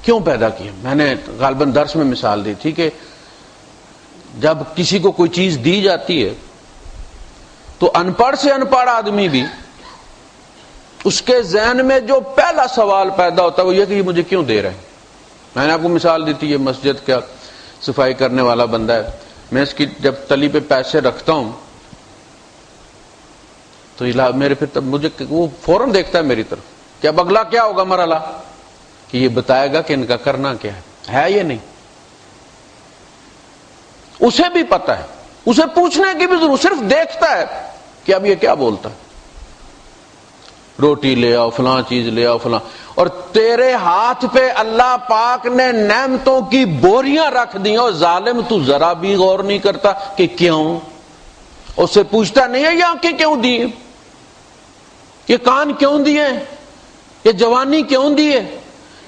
کیوں پیدا کیا۔ میں نے غالباً درس میں مثال دی تھی کہ جب کسی کو کوئی چیز دی جاتی ہے تو ان پڑھ سے ان پڑھ آدمی بھی اس کے ذہن میں جو پہلا سوال پیدا ہوتا ہے وہ یہ کہ یہ مجھے کیوں دے رہے ہیں۔ میں نے آپ کو مثال دی تھی، یہ مسجد کا صفائی کرنے والا بندہ ہے، میں اس کی جب تلی پہ پیسے رکھتا ہوں تو میرے پھر مجھے وہ فوراً دیکھتا ہے میری طرف کہ اب اگلا کیا ہوگا مرحلہ، کہ یہ بتائے گا کہ ان کا کرنا کیا ہے یہ نہیں۔ اسے بھی پتا ہے، اسے پوچھنے کی بھی ضرورت، صرف دیکھتا ہے کہ اب یہ کیا بولتا ہے، روٹی لے آؤ، فلاں چیز لے آؤ، فلاں، اور تیرے ہاتھ پہ اللہ پاک نے نعمتوں کی بوریاں رکھ دی، اور ظالم تو ذرا بھی غور نہیں کرتا کہ کیوں، اس سے پوچھتا نہیں ہے یہ آنکھیں کیوں دی، یہ کان کیوں دیے، یہ جوانی کیوں دی ہے،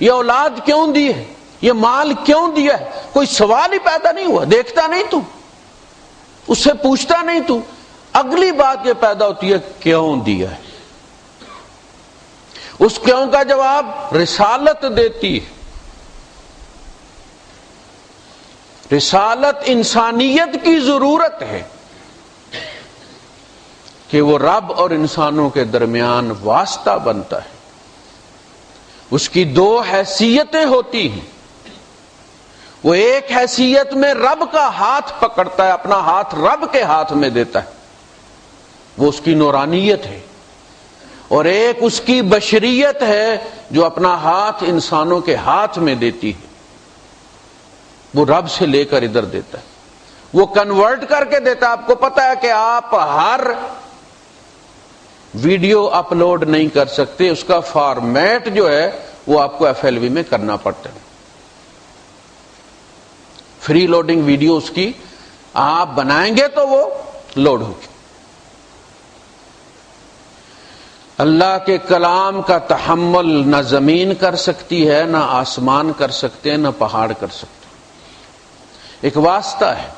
یہ اولاد کیوں دی ہے، یہ مال کیوں دیا ہے، کوئی سوال ہی پیدا نہیں ہوا، دیکھتا نہیں تو، اس سے پوچھتا نہیں تو، اگلی بات یہ پیدا ہوتی ہے کیوں دیا ہے، اس کیوں کا جواب رسالت دیتی ہے۔ رسالت انسانیت کی ضرورت ہے کہ وہ رب اور انسانوں کے درمیان واسطہ بنتا ہے، اس کی دو حیثیتیں ہوتی ہیں، وہ ایک حیثیت میں رب کا ہاتھ پکڑتا ہے، اپنا ہاتھ رب کے ہاتھ میں دیتا ہے، وہ اس کی نورانیت ہے، اور ایک اس کی بشریت ہے جو اپنا ہاتھ انسانوں کے ہاتھ میں دیتی ہے، وہ رب سے لے کر ادھر دیتا ہے، وہ کنورٹ کر کے دیتا ہے۔ آپ کو پتا ہے کہ آپ ہر ویڈیو اپلوڈ نہیں کر سکتے، اس کا فارمیٹ جو ہے وہ آپ کو FLV میں کرنا پڑتا ہے، فری لوڈنگ ویڈیو اس کی آپ بنائیں گے تو وہ لوڈ ہوگی۔ اللہ کے کلام کا تحمل نہ زمین کر سکتی ہے، نہ آسمان کر سکتے ہیں، نہ پہاڑ کر سکتے ہیں، ایک واسطہ ہے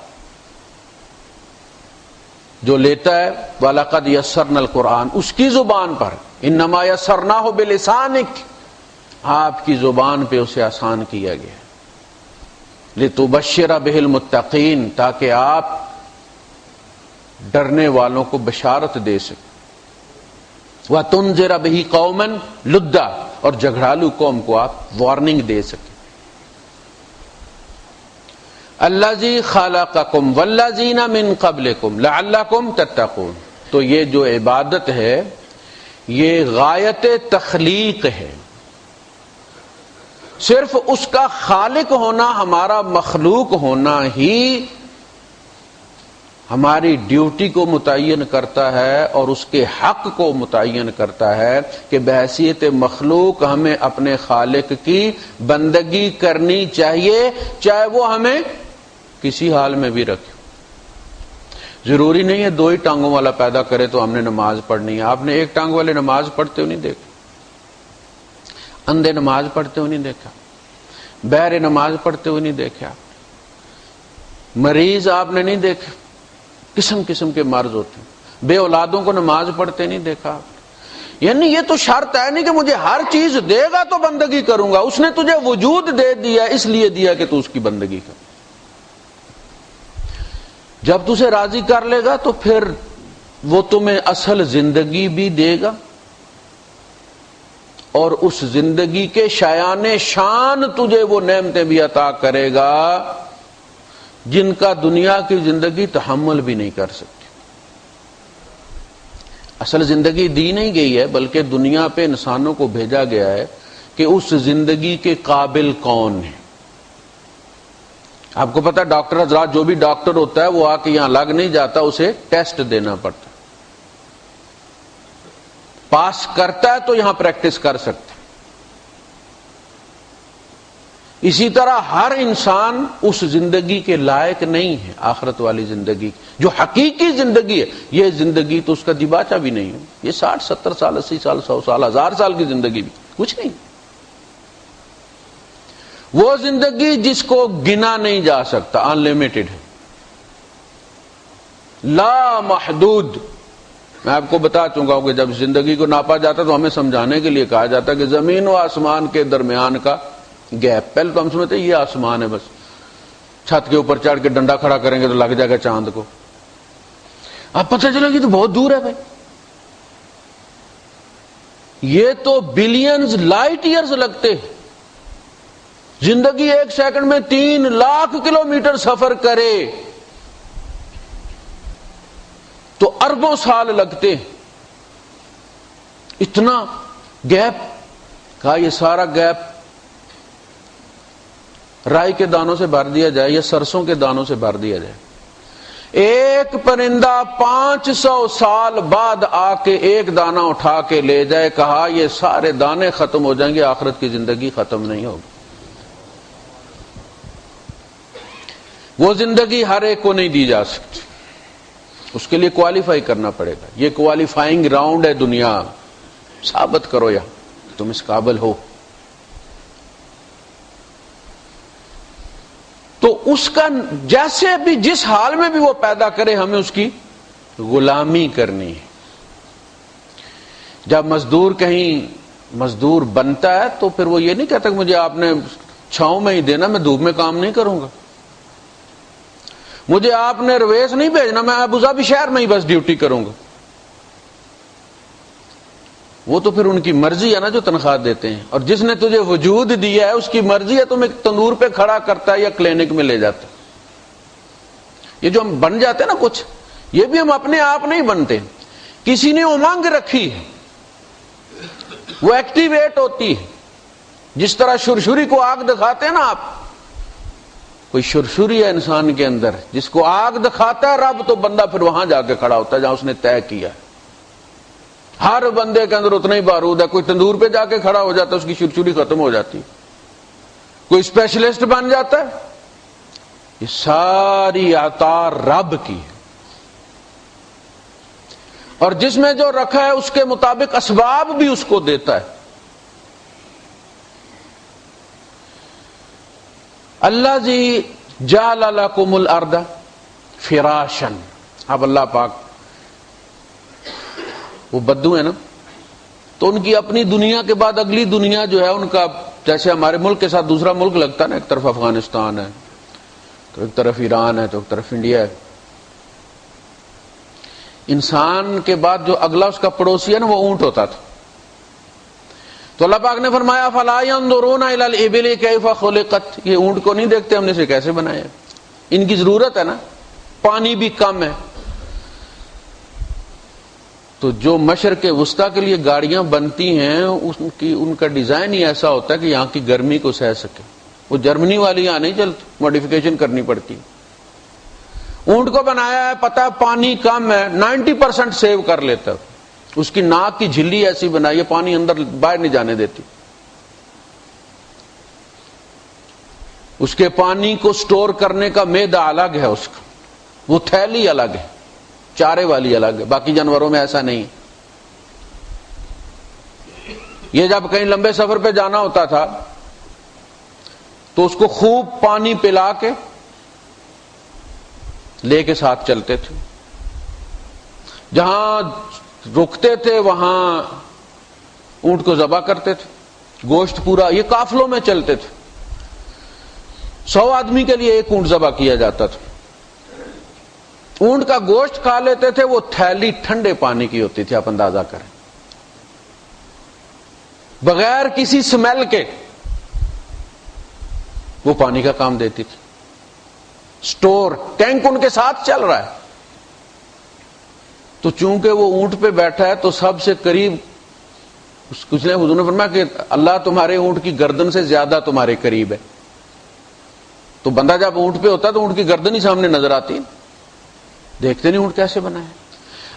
جو لیتا ہے وَلَقَدْ يَسَّرْنَا الْقُرْآنَ، اس کی زبان پر، إِنَّمَا يَسَّرْنَاهُ بِلِسَانِكَ، آپ کی زبان پہ اسے آسان کیا گیا، لِتُبَشِّرَ بِهِ الْمُتَّقِينَ، تاکہ آپ ڈرنے والوں کو بشارت دے سکیں، وَتُنذِرَ بِهِ قَوْمًا لُدًّا، اور جھگڑالو قوم کو آپ وارننگ دے سکیں۔ الذی خلقکم والذین من قبلکم لعلکم تتقون، تو یہ جو عبادت ہے یہ غایت تخلیق ہے، صرف اس کا خالق ہونا، ہمارا مخلوق ہونا ہی ہماری ڈیوٹی کو متعین کرتا ہے اور اس کے حق کو متعین کرتا ہے کہ بحیثیت مخلوق ہمیں اپنے خالق کی بندگی کرنی چاہیے، چاہے وہ ہمیں کسی حال میں بھی رکھے۔ ضروری نہیں ہے دو ہی ٹانگوں والا پیدا کرے تو ہم نے نماز پڑھنی ہے، آپ نے ایک ٹانگ والے نماز پڑھتے ہوئے نہیں دیکھا، اندھے نماز پڑھتے ہوئے نہیں دیکھا، بہرے نماز پڑھتے ہوئے نہیں دیکھا، مریض آپ نے نہیں دیکھا، قسم قسم کے مرض ہوتے ہیں، بے اولادوں کو نماز پڑھتے نہیں دیکھا۔ یعنی یہ تو شرط ہے نہیں کہ مجھے ہر چیز دے گا تو بندگی کروں گا، اس نے تجھے وجود دے دیا اس لیے دیا کہ تو اس کی بندگی کر، جب تجھے راضی کر لے گا تو پھر وہ تمہیں اصل زندگی بھی دے گا، اور اس زندگی کے شایان شان تجھے وہ نعمتیں بھی عطا کرے گا جن کا دنیا کی زندگی تحمل بھی نہیں کر سکتی۔ اصل زندگی دی نہیں گئی ہے، بلکہ دنیا پہ انسانوں کو بھیجا گیا ہے کہ اس زندگی کے قابل کون ہے. آپ کو پتا ڈاکٹر حضرات جو بھی ڈاکٹر ہوتا ہے وہ آ کے یہاں لگ نہیں جاتا, اسے ٹیسٹ دینا پڑتا. پاس کرتا ہے تو یہاں پریکٹس کر سکتا. اسی طرح ہر انسان اس زندگی کے لائق نہیں ہے, آخرت والی زندگی جو حقیقی زندگی ہے. یہ زندگی تو اس کا دیباچہ بھی نہیں ہے. یہ 60 70 سال 80 سال 100 سال 1000 سال کی زندگی بھی کچھ نہیں. وہ زندگی جس کو گنا نہیں جا سکتا, ان لمیٹڈ ہے, لا محدود. میں آپ کو بتا چکا ہوں کہ جب زندگی کو ناپا جاتا تو ہمیں سمجھانے کے لیے کہا جاتا کہ زمین و آسمان کے درمیان کا گیپ. پہلے تو ہم سمجھتے یہ آسمان ہے, بس چھت کے اوپر چڑھ کے ڈنڈا کھڑا کریں گے تو لگ جائے گا چاند کو. اب پتہ چلا کہ تو بہت دور ہے بھائی, یہ تو بلینز لائٹ ایئرز لگتے ہیں. زندگی 1 سیکنڈ میں 3 لاکھ کلومیٹر سفر کرے تو اربوں سال لگتے. اتنا گیپ. کہا یہ سارا گیپ رائی کے دانوں سے بھر دیا جائے یا سرسوں کے دانوں سے بھر دیا جائے, ایک پرندہ 500 سال بعد آ کے ایک دانہ اٹھا کے لے جائے. کہا یہ سارے دانے ختم ہو جائیں گے, آخرت کی زندگی ختم نہیں ہوگی. وہ زندگی ہر ایک کو نہیں دی جا سکتی, اس کے لیے کوالیفائی کرنا پڑے گا. یہ کوالیفائنگ راؤنڈ ہے دنیا. ثابت کرو یا تم اس قابل ہو. تو اس کا جیسے بھی جس حال میں بھی وہ پیدا کرے ہمیں اس کی غلامی کرنی ہے. جب مزدور کہیں مزدور بنتا ہے تو پھر وہ یہ نہیں کہتا کہ مجھے آپ نے چھاؤں میں ہی دینا, میں دھوپ میں کام نہیں کروں گا. مجھے آپ نے رویس نہیں بھیجنا, میں ابوظہبی شہر میں ہی بس ڈیوٹی کروں گا. وہ تو پھر ان کی مرضی ہے نا جو تنخواہ دیتے ہیں. اور جس نے تجھے وجود دیا ہے اس کی مرضی ہے, تم ایک تندور پہ کھڑا کرتا ہے یا کلینک میں لے جاتا. یہ جو ہم بن جاتے ہیں نا کچھ, یہ بھی ہم اپنے آپ نہیں بنتے. کسی نے امنگ رکھی ہے, وہ ایکٹیویٹ ہوتی ہے. جس طرح شرشری کو آگ دکھاتے ہیں نا آپ, کوئی شرشری ہے انسان کے اندر جس کو آگ دکھاتا ہے رب, تو بندہ پھر وہاں جا کے کھڑا ہوتا ہے جہاں اس نے طے کیا ہے. ہر بندے کے اندر اتنا ہی بارود ہے. کوئی تندور پہ جا کے کھڑا ہو جاتا ہے, اس کی شرشری ختم ہو جاتی. کوئی اسپیشلسٹ بن جاتا ہے. یہ ساری عطا رب کی ہے, اور جس میں جو رکھا ہے اس کے مطابق اسباب بھی اس کو دیتا ہے. اللہ جی جعل لکم الارض فراشا. اب اللہ پاک, وہ بدو ہے نا, تو ان کی اپنی دنیا کے بعد اگلی دنیا جو ہے ان کا, جیسے ہمارے ملک کے ساتھ دوسرا ملک لگتا ہے نا, ایک طرف افغانستان ہے تو ایک طرف ایران ہے تو ایک طرف انڈیا ہے. انسان کے بعد جو اگلا اس کا پڑوسی ہے نا وہ اونٹ ہوتا تھا. تو اللہ پاک نے فرمایا فلا ينظرون الى الابل كيف خلقت. یہ اونٹ کو نہیں دیکھتے ہم نے اسے کیسے بنایا. ان کی ضرورت ہے نا, پانی بھی کم ہے. تو جو مشرق وسطیٰ کے لیے گاڑیاں بنتی ہیں ان کا ڈیزائن ہی ایسا ہوتا ہے کہ یہاں کی گرمی کو سہ سکے. وہ جرمنی والی یہاں نہیں چلتی, ماڈیفیکیشن کرنی پڑتی. اونٹ کو بنایا ہے, پتہ ہے پانی کم ہے, 90% سیو کر لیتا ہے. اس کی ناک کی جھلی ایسی بنائی ہے پانی اندر باہر نہیں جانے دیتی. اس کے پانی کو سٹور کرنے کا معدہ الگ ہے, اس کا وہ تھیلی الگ ہے, چارے والی الگ ہے. باقی جانوروں میں ایسا نہیں. یہ جب کہیں لمبے سفر پہ جانا ہوتا تھا تو اس کو خوب پانی پلا کے لے کے ساتھ چلتے تھے. جہاں رکتے تھے وہاں اونٹ کو ذبح کرتے تھے. گوشت پورا, یہ قافلوں میں چلتے تھے. 100 آدمی کے لیے ایک اونٹ ذبح کیا جاتا تھا. اونٹ کا گوشت کھا لیتے تھے. وہ تھیلی ٹھنڈے پانی کی ہوتی تھی, آپ اندازہ کریں, بغیر کسی سمیل کے وہ پانی کا کام دیتی تھی. سٹور ٹینک ان کے ساتھ چل رہا ہے. تو چونکہ وہ اونٹ پہ بیٹھا ہے تو سب سے قریب کچھ نے حضور نے فرمایا کہ اللہ تمہارے اونٹ کی گردن سے زیادہ تمہارے قریب ہے. تو بندہ جب اونٹ پہ ہوتا ہے تو اونٹ کی گردن ہی سامنے نظر آتی ہے, دیکھتے نہیں اونٹ کیسے بنا ہے.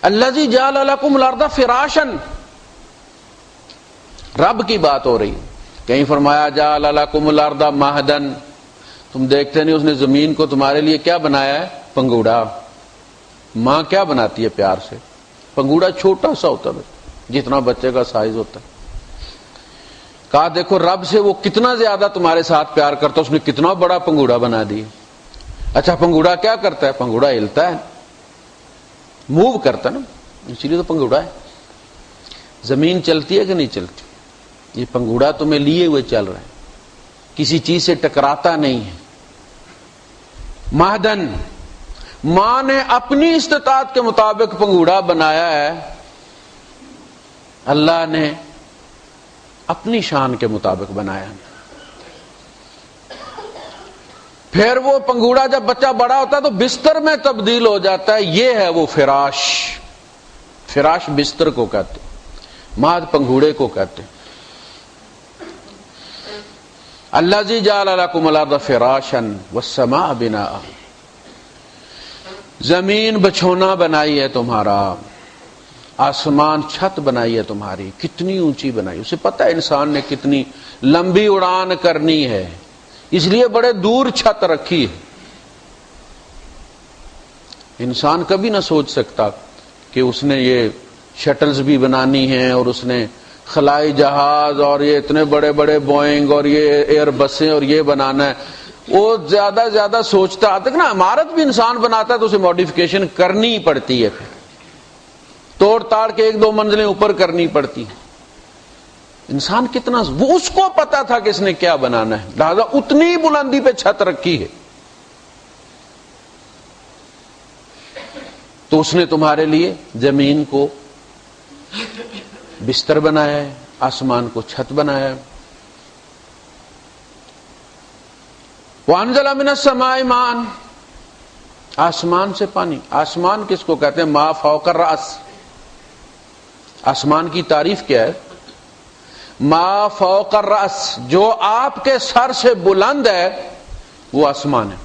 الذی جعل لکم الارض فراشا, رب کی بات ہو رہی ہے. کہیں فرمایا جعل لکم الارض مہدا, تم دیکھتے نہیں اس نے زمین کو تمہارے لیے کیا بنایا ہے, پنگوڑا. ماں کیا بناتی ہے پیار سے, پنگوڑا چھوٹا سا ہوتا ہے جتنا بچے کا سائز ہوتا ہے. کہا دیکھو رب سے وہ کتنا زیادہ تمہارے ساتھ پیار کرتا ہے, اس نے کتنا بڑا پنگوڑا بنا دیا. اچھا پنگوڑا کیا کرتا ہے, پنگوڑا ہلتا ہے, موو کرتا ہے نا, اسی لیے تو پنگوڑا ہے. زمین چلتی ہے کہ نہیں چلتی, یہ پنگوڑا تمہیں لیے ہوئے چل رہا ہے, کسی چیز سے ٹکراتا نہیں ہے. مہدن, ماں نے اپنی استطاعت کے مطابق پنگوڑا بنایا ہے, اللہ نے اپنی شان کے مطابق بنایا. پھر وہ پنگوڑا جب بچہ بڑا ہوتا ہے تو بستر میں تبدیل ہو جاتا ہے, یہ ہے وہ فراش. فراش بستر کو کہتے, مہد پنگوڑے کو کہتے. الذی جعل لکم الارض فراشا والسماء بناء, زمین بچھونا بنائی ہے تمہارا, آسمان چھت بنائی ہے تمہاری. کتنی اونچی بنائی, اسے پتہ ہے انسان نے کتنی لمبی اڑان کرنی ہے, اس لیے بڑے دور چھت رکھی ہے. انسان کبھی نہ سوچ سکتا کہ اس نے یہ شٹلز بھی بنانی ہیں اور اس نے خلائی جہاز اور یہ اتنے بڑے بڑے بوئنگ اور یہ ایئر بسیں اور یہ بنانا ہے. وہ زیادہ سوچتا ہے نا. عمارت بھی انسان بناتا ہے تو اسے ماڈیفکیشن کرنی ہی پڑتی ہے, پھر توڑ تاڑ کے 1-2 منزلیں اوپر کرنی پڑتی. انسان کتنا, وہ اس کو پتا تھا کہ اس نے کیا بنانا ہے, لہذا اتنی بلندی پہ چھت رکھی ہے. تو اس نے تمہارے لیے زمین کو بستر بنایا ہے, آسمان کو چھت بنایا ہے. وَأَنزَلَ مِنَ السَّمَاءِ مَاءً, آسمان سے پانی. آسمان کس کو کہتے ہیں, ما فوق الرأس. آسمان کی تعریف کیا ہے, ما فوق الرأس, جو آپ کے سر سے بلند ہے وہ آسمان ہے.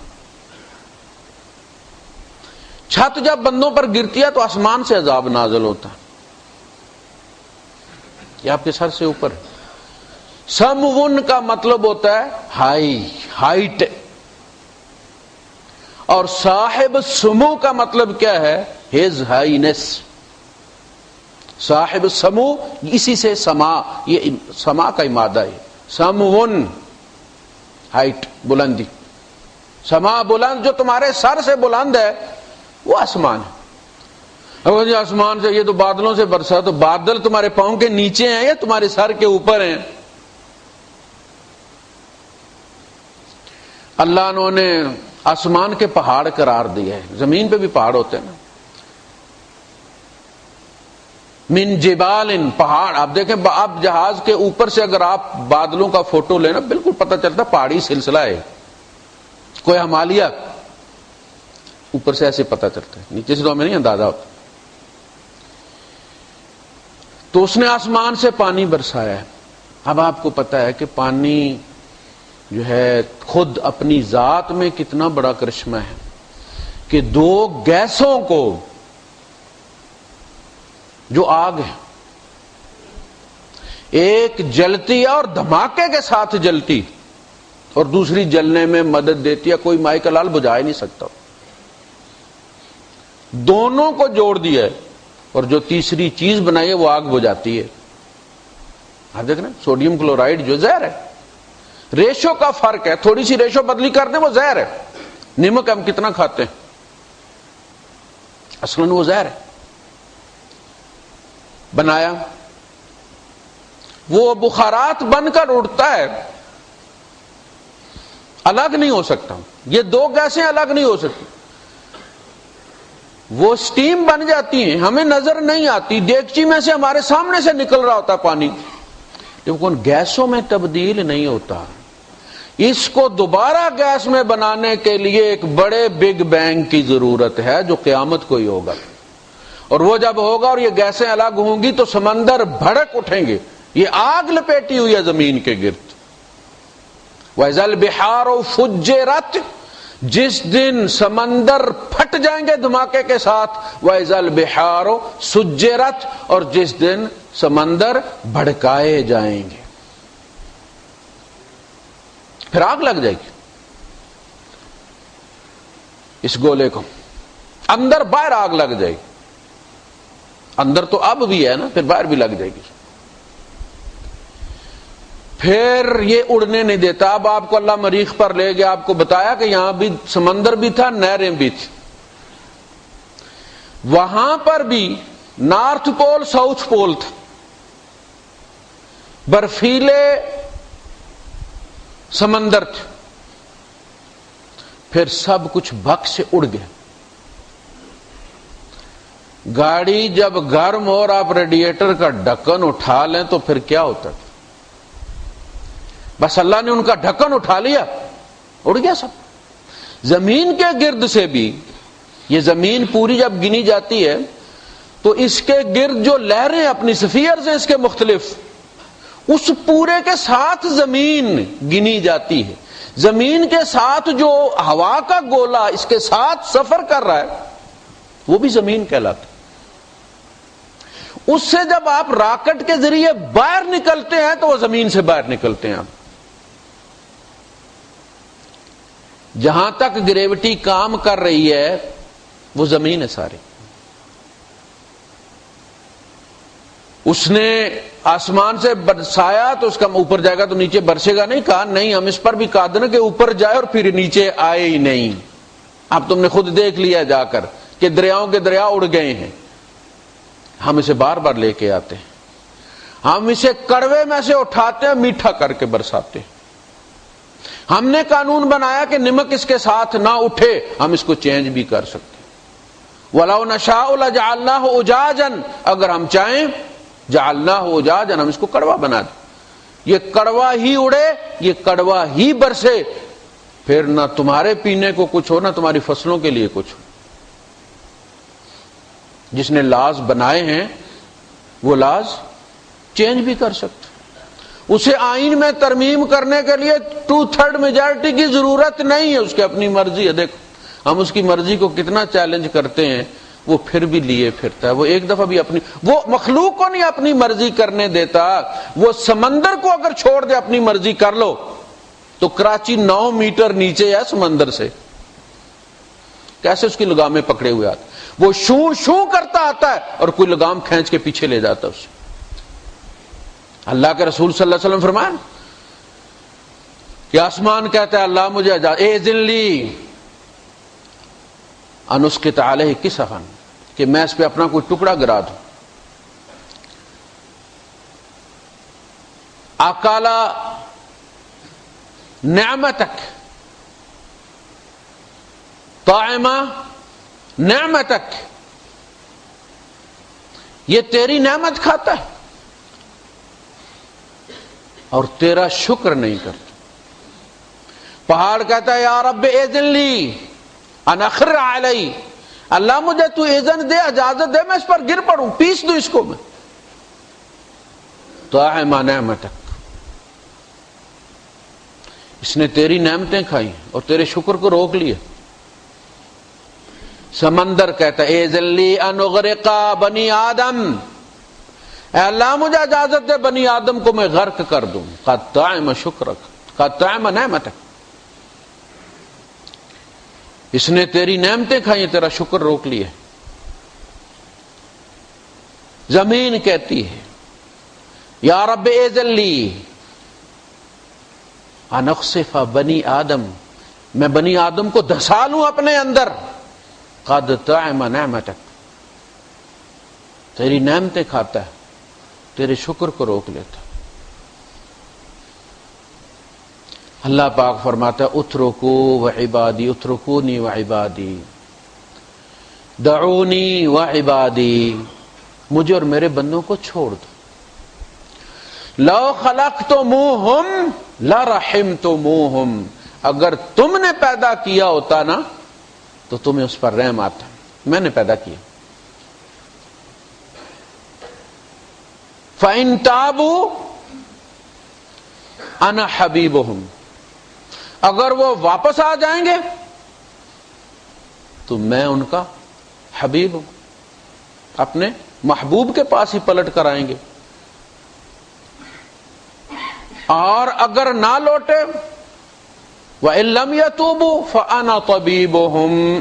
چھت جب بندوں پر گرتی ہے تو آسمان سے عذاب نازل ہوتا ہے, یہ آپ کے سر سے اوپر ہے. سمون کا مطلب ہوتا ہے ہائٹ, اور صاحب سمو کا مطلب کیا ہے, ہز ہائینس. صاحب سمو اسی سے سما, یہ سما کا مادہ ہے. سمون ہائٹ, بلندی. سما بلند, جو تمہارے سر سے بلند ہے وہ آسمان ہے. اب جی آسمان سے, یہ تو بادلوں سے برسا, تو بادل تمہارے پاؤں کے نیچے ہیں یا تمہارے سر کے اوپر ہیں؟ اللہ نے آسمان کے پہاڑ قرار دیا ہے. زمین پہ بھی پہاڑ ہوتے ہیں نا. من جبال, پہاڑ. آپ دیکھیں آپ جہاز کے اوپر سے اگر آپ بادلوں کا فوٹو لینا بالکل پتہ چلتا پہاڑی سلسلہ ہے. کوئی ہمالیہ اوپر سے ایسے پتہ چلتا ہے, نیچے سے تو ہمیں نہیں اندازہ ہوتا. تو اس نے آسمان سے پانی برسایا ہے. اب آپ کو پتہ ہے کہ پانی جو ہے خود اپنی ذات میں کتنا بڑا کرشمہ ہے کہ 2 گیسوں کو, جو آگ ہے, ایک جلتی ہے اور دھماکے کے ساتھ جلتی, اور دوسری جلنے میں مدد دیتی ہے. کوئی مائی کا لال بجھا ہی نہیں سکتا. دونوں کو جوڑ دیا ہے, اور جو تیسری چیز بنائی ہے وہ آگ بجھاتی ہے. آپ دیکھ رہے ہیں سوڈیم کلورائڈ جو زہر ہے, ریشو کا فرق ہے, تھوڑی سی ریشو بدلی کر دیں وہ زہر ہے. نمک ہم کتنا کھاتے ہیں, اصلاً وہ زہر ہے. بنایا, وہ بخارات بن کر اڑتا ہے, الگ نہیں ہو سکتا. یہ 2 گیسیں الگ نہیں ہو سکتی. وہ سٹیم بن جاتی ہیں, ہمیں نظر نہیں آتی, دیگچی میں سے ہمارے سامنے سے نکل رہا ہوتا پانی, لیکن گیسوں میں تبدیل نہیں ہوتا. اس کو دوبارہ گیس میں بنانے کے لیے ایک بڑے بگ بینگ کی ضرورت ہے جو قیامت کو ہی ہوگا. اور وہ جب ہوگا اور یہ گیسیں الگ ہوں گی تو سمندر بھڑک اٹھیں گے, یہ آگ لپیٹی ہوئی ہے زمین کے گرد. وَإِذَا الْبِحَارُ فُجِّرَتْ، جس دن سمندر پھٹ جائیں گے دھماکے کے ساتھ. وَإِذَا الْبِحَارُ سُجِّرَتْ، اور جس دن سمندر بھڑکائے جائیں گے، پھر آگ لگ جائے گی اس گولے کو، اندر باہر آگ لگ جائے گی. اندر تو اب بھی ہے نا، پھر باہر بھی لگ جائے گی. پھر یہ اڑنے نہیں دیتا. اب آپ کو اللہ مریخ پر لے گیا، آپ کو بتایا کہ یہاں بھی سمندر بھی تھا، نہریں بھی تھی. وہاں پر بھی نارتھ پول ساؤتھ پول تھا، برفیلے سمندر تھے. پھر سب کچھ بک سے اڑ گیا. گاڑی جب گرم ہو اور آپ ریڈیٹر کا ڈھکن اٹھا لیں تو پھر کیا ہوتا ہے؟ بس اللہ نے ان کا ڈھکن اٹھا لیا، اڑ گیا سب. زمین کے گرد سے بھی، یہ زمین پوری جب گنی جاتی ہے تو اس کے گرد جو لہریں اپنی سفیئرز ہیں اس کے مختلف، اس پورے کے ساتھ زمین گنی جاتی ہے. زمین کے ساتھ جو ہوا کا گولا اس کے ساتھ سفر کر رہا ہے وہ بھی زمین کہلاتا ہے. اس سے جب آپ راکٹ کے ذریعے باہر نکلتے ہیں تو وہ زمین سے باہر نکلتے ہیں. آپ جہاں تک گریوٹی کام کر رہی ہے وہ زمین ہے ساری. اس نے آسمان سے برسایا تو اس کا اوپر جائے گا تو نیچے برسے گا نہیں. کہا نہیں، ہم اس پر بھی قادر ہیں کہ اوپر جائے اور پھر نیچے آئے ہی نہیں. اب تم نے خود دیکھ لیا جا کر کہ دریاؤں کے دریا اڑ گئے ہیں. ہم اسے بار بار لے کے آتے ہیں، ہم اسے کڑوے میں سے اٹھاتے ہیں، میٹھا کر کے برساتے ہیں. ہم نے قانون بنایا کہ نمک اس کے ساتھ نہ اٹھے، ہم اس کو چینج بھی کر سکتے ہیں. وَلَوْ نَشَاءُ لَجَعَلْنَاهُ أُجَاجًا، اگر ہم چاہیں جعلناہ اجاجا، ہم اس کو کڑوا بنا دیں. یہ کڑوا ہی اڑے، یہ کڑوا ہی برسے، پھر نہ تمہارے پینے کو کچھ ہو نہ تمہاری فصلوں کے لیے کچھ ہو. جس نے لاز بنائے ہیں وہ لاز چینج بھی کر سکتے. اسے آئین میں ترمیم کرنے کے لیے 2/3 میجارٹی کی ضرورت نہیں ہے، اس کی اپنی مرضی ہے. دیکھو ہم اس کی مرضی کو کتنا چیلنج کرتے ہیں، وہ پھر بھی لیے پھرتا ہے. وہ ایک دفعہ بھی اپنی، وہ مخلوق کو نہیں اپنی مرضی کرنے دیتا. وہ سمندر کو اگر چھوڑ دے اپنی مرضی کر لو تو کراچی 9 میٹر نیچے ہے سمندر سے، کیسے اس کی لگامیں پکڑے ہوئے آتے. وہ شوں شوں کرتا آتا ہے اور کوئی لگام کھینچ کے پیچھے لے جاتا اسے. اللہ کے رسول صلی اللہ علیہ وسلم فرمایا کہ آسمان کہتا ہے اللہ مجھے اذن لی ان اسقط علیہ کسفا، کہ میں اس پہ اپنا کوئی ٹکڑا گرا دوں. اکالا نعمتک، طاعمہ نعمتک، یہ تیری نعمت کھاتا ہے اور تیرا شکر نہیں کرتا. پہاڑ کہتا ہے یا رب اذن لی ان اخر علی، اللہ مجھے تو اذن دے، اجازت دے میں اس پر گر پڑوں، پیس دوں اس کو میں. طاعمہ نعمتک، اس نے تیری نعمتیں کھائی اور تیرے شکر کو روک لیا. سمندر کہتا ہے اذن لی ان اغرق بنی آدم، اے اللہ مجھے اجازت دے بنی آدم کو میں غرق کر دوں. قد طعم شکرک، قد طعم نعمتک، اس نے تیری نعمتیں کھائی، تیرا شکر روک لیا. زمین کہتی ہے یا رب اذن لی ان اخسف بنی آدم، میں بنی آدم کو دھسا لوں اپنے اندر. قد طعم نعمتک، تیری نعمتیں کھاتا ہے، تیرے شکر کو روک لیتا. اللہ پاک فرماتا ہے اترکو وعبادی، اترکونی وعبادی، دعونی وعبادی، مجھے اور میرے بندوں کو چھوڑ دو. لو خلقتموہم لرحمتموہم، اگر تم نے پیدا کیا ہوتا نا تو تمہیں اس پر رحم آتا. میں نے پیدا کیا. فَإِن تَابُوا أَنَا حَبِيبُهُمْ، اگر وہ واپس آ جائیں گے تو میں ان کا حبیب ہوں، اپنے محبوب کے پاس ہی پلٹ کر آئیں گے، اور اگر نہ لوٹے وَإِن لَّمْ يَتُوبُوا فَأَنَا طَبِيبُهُمْ،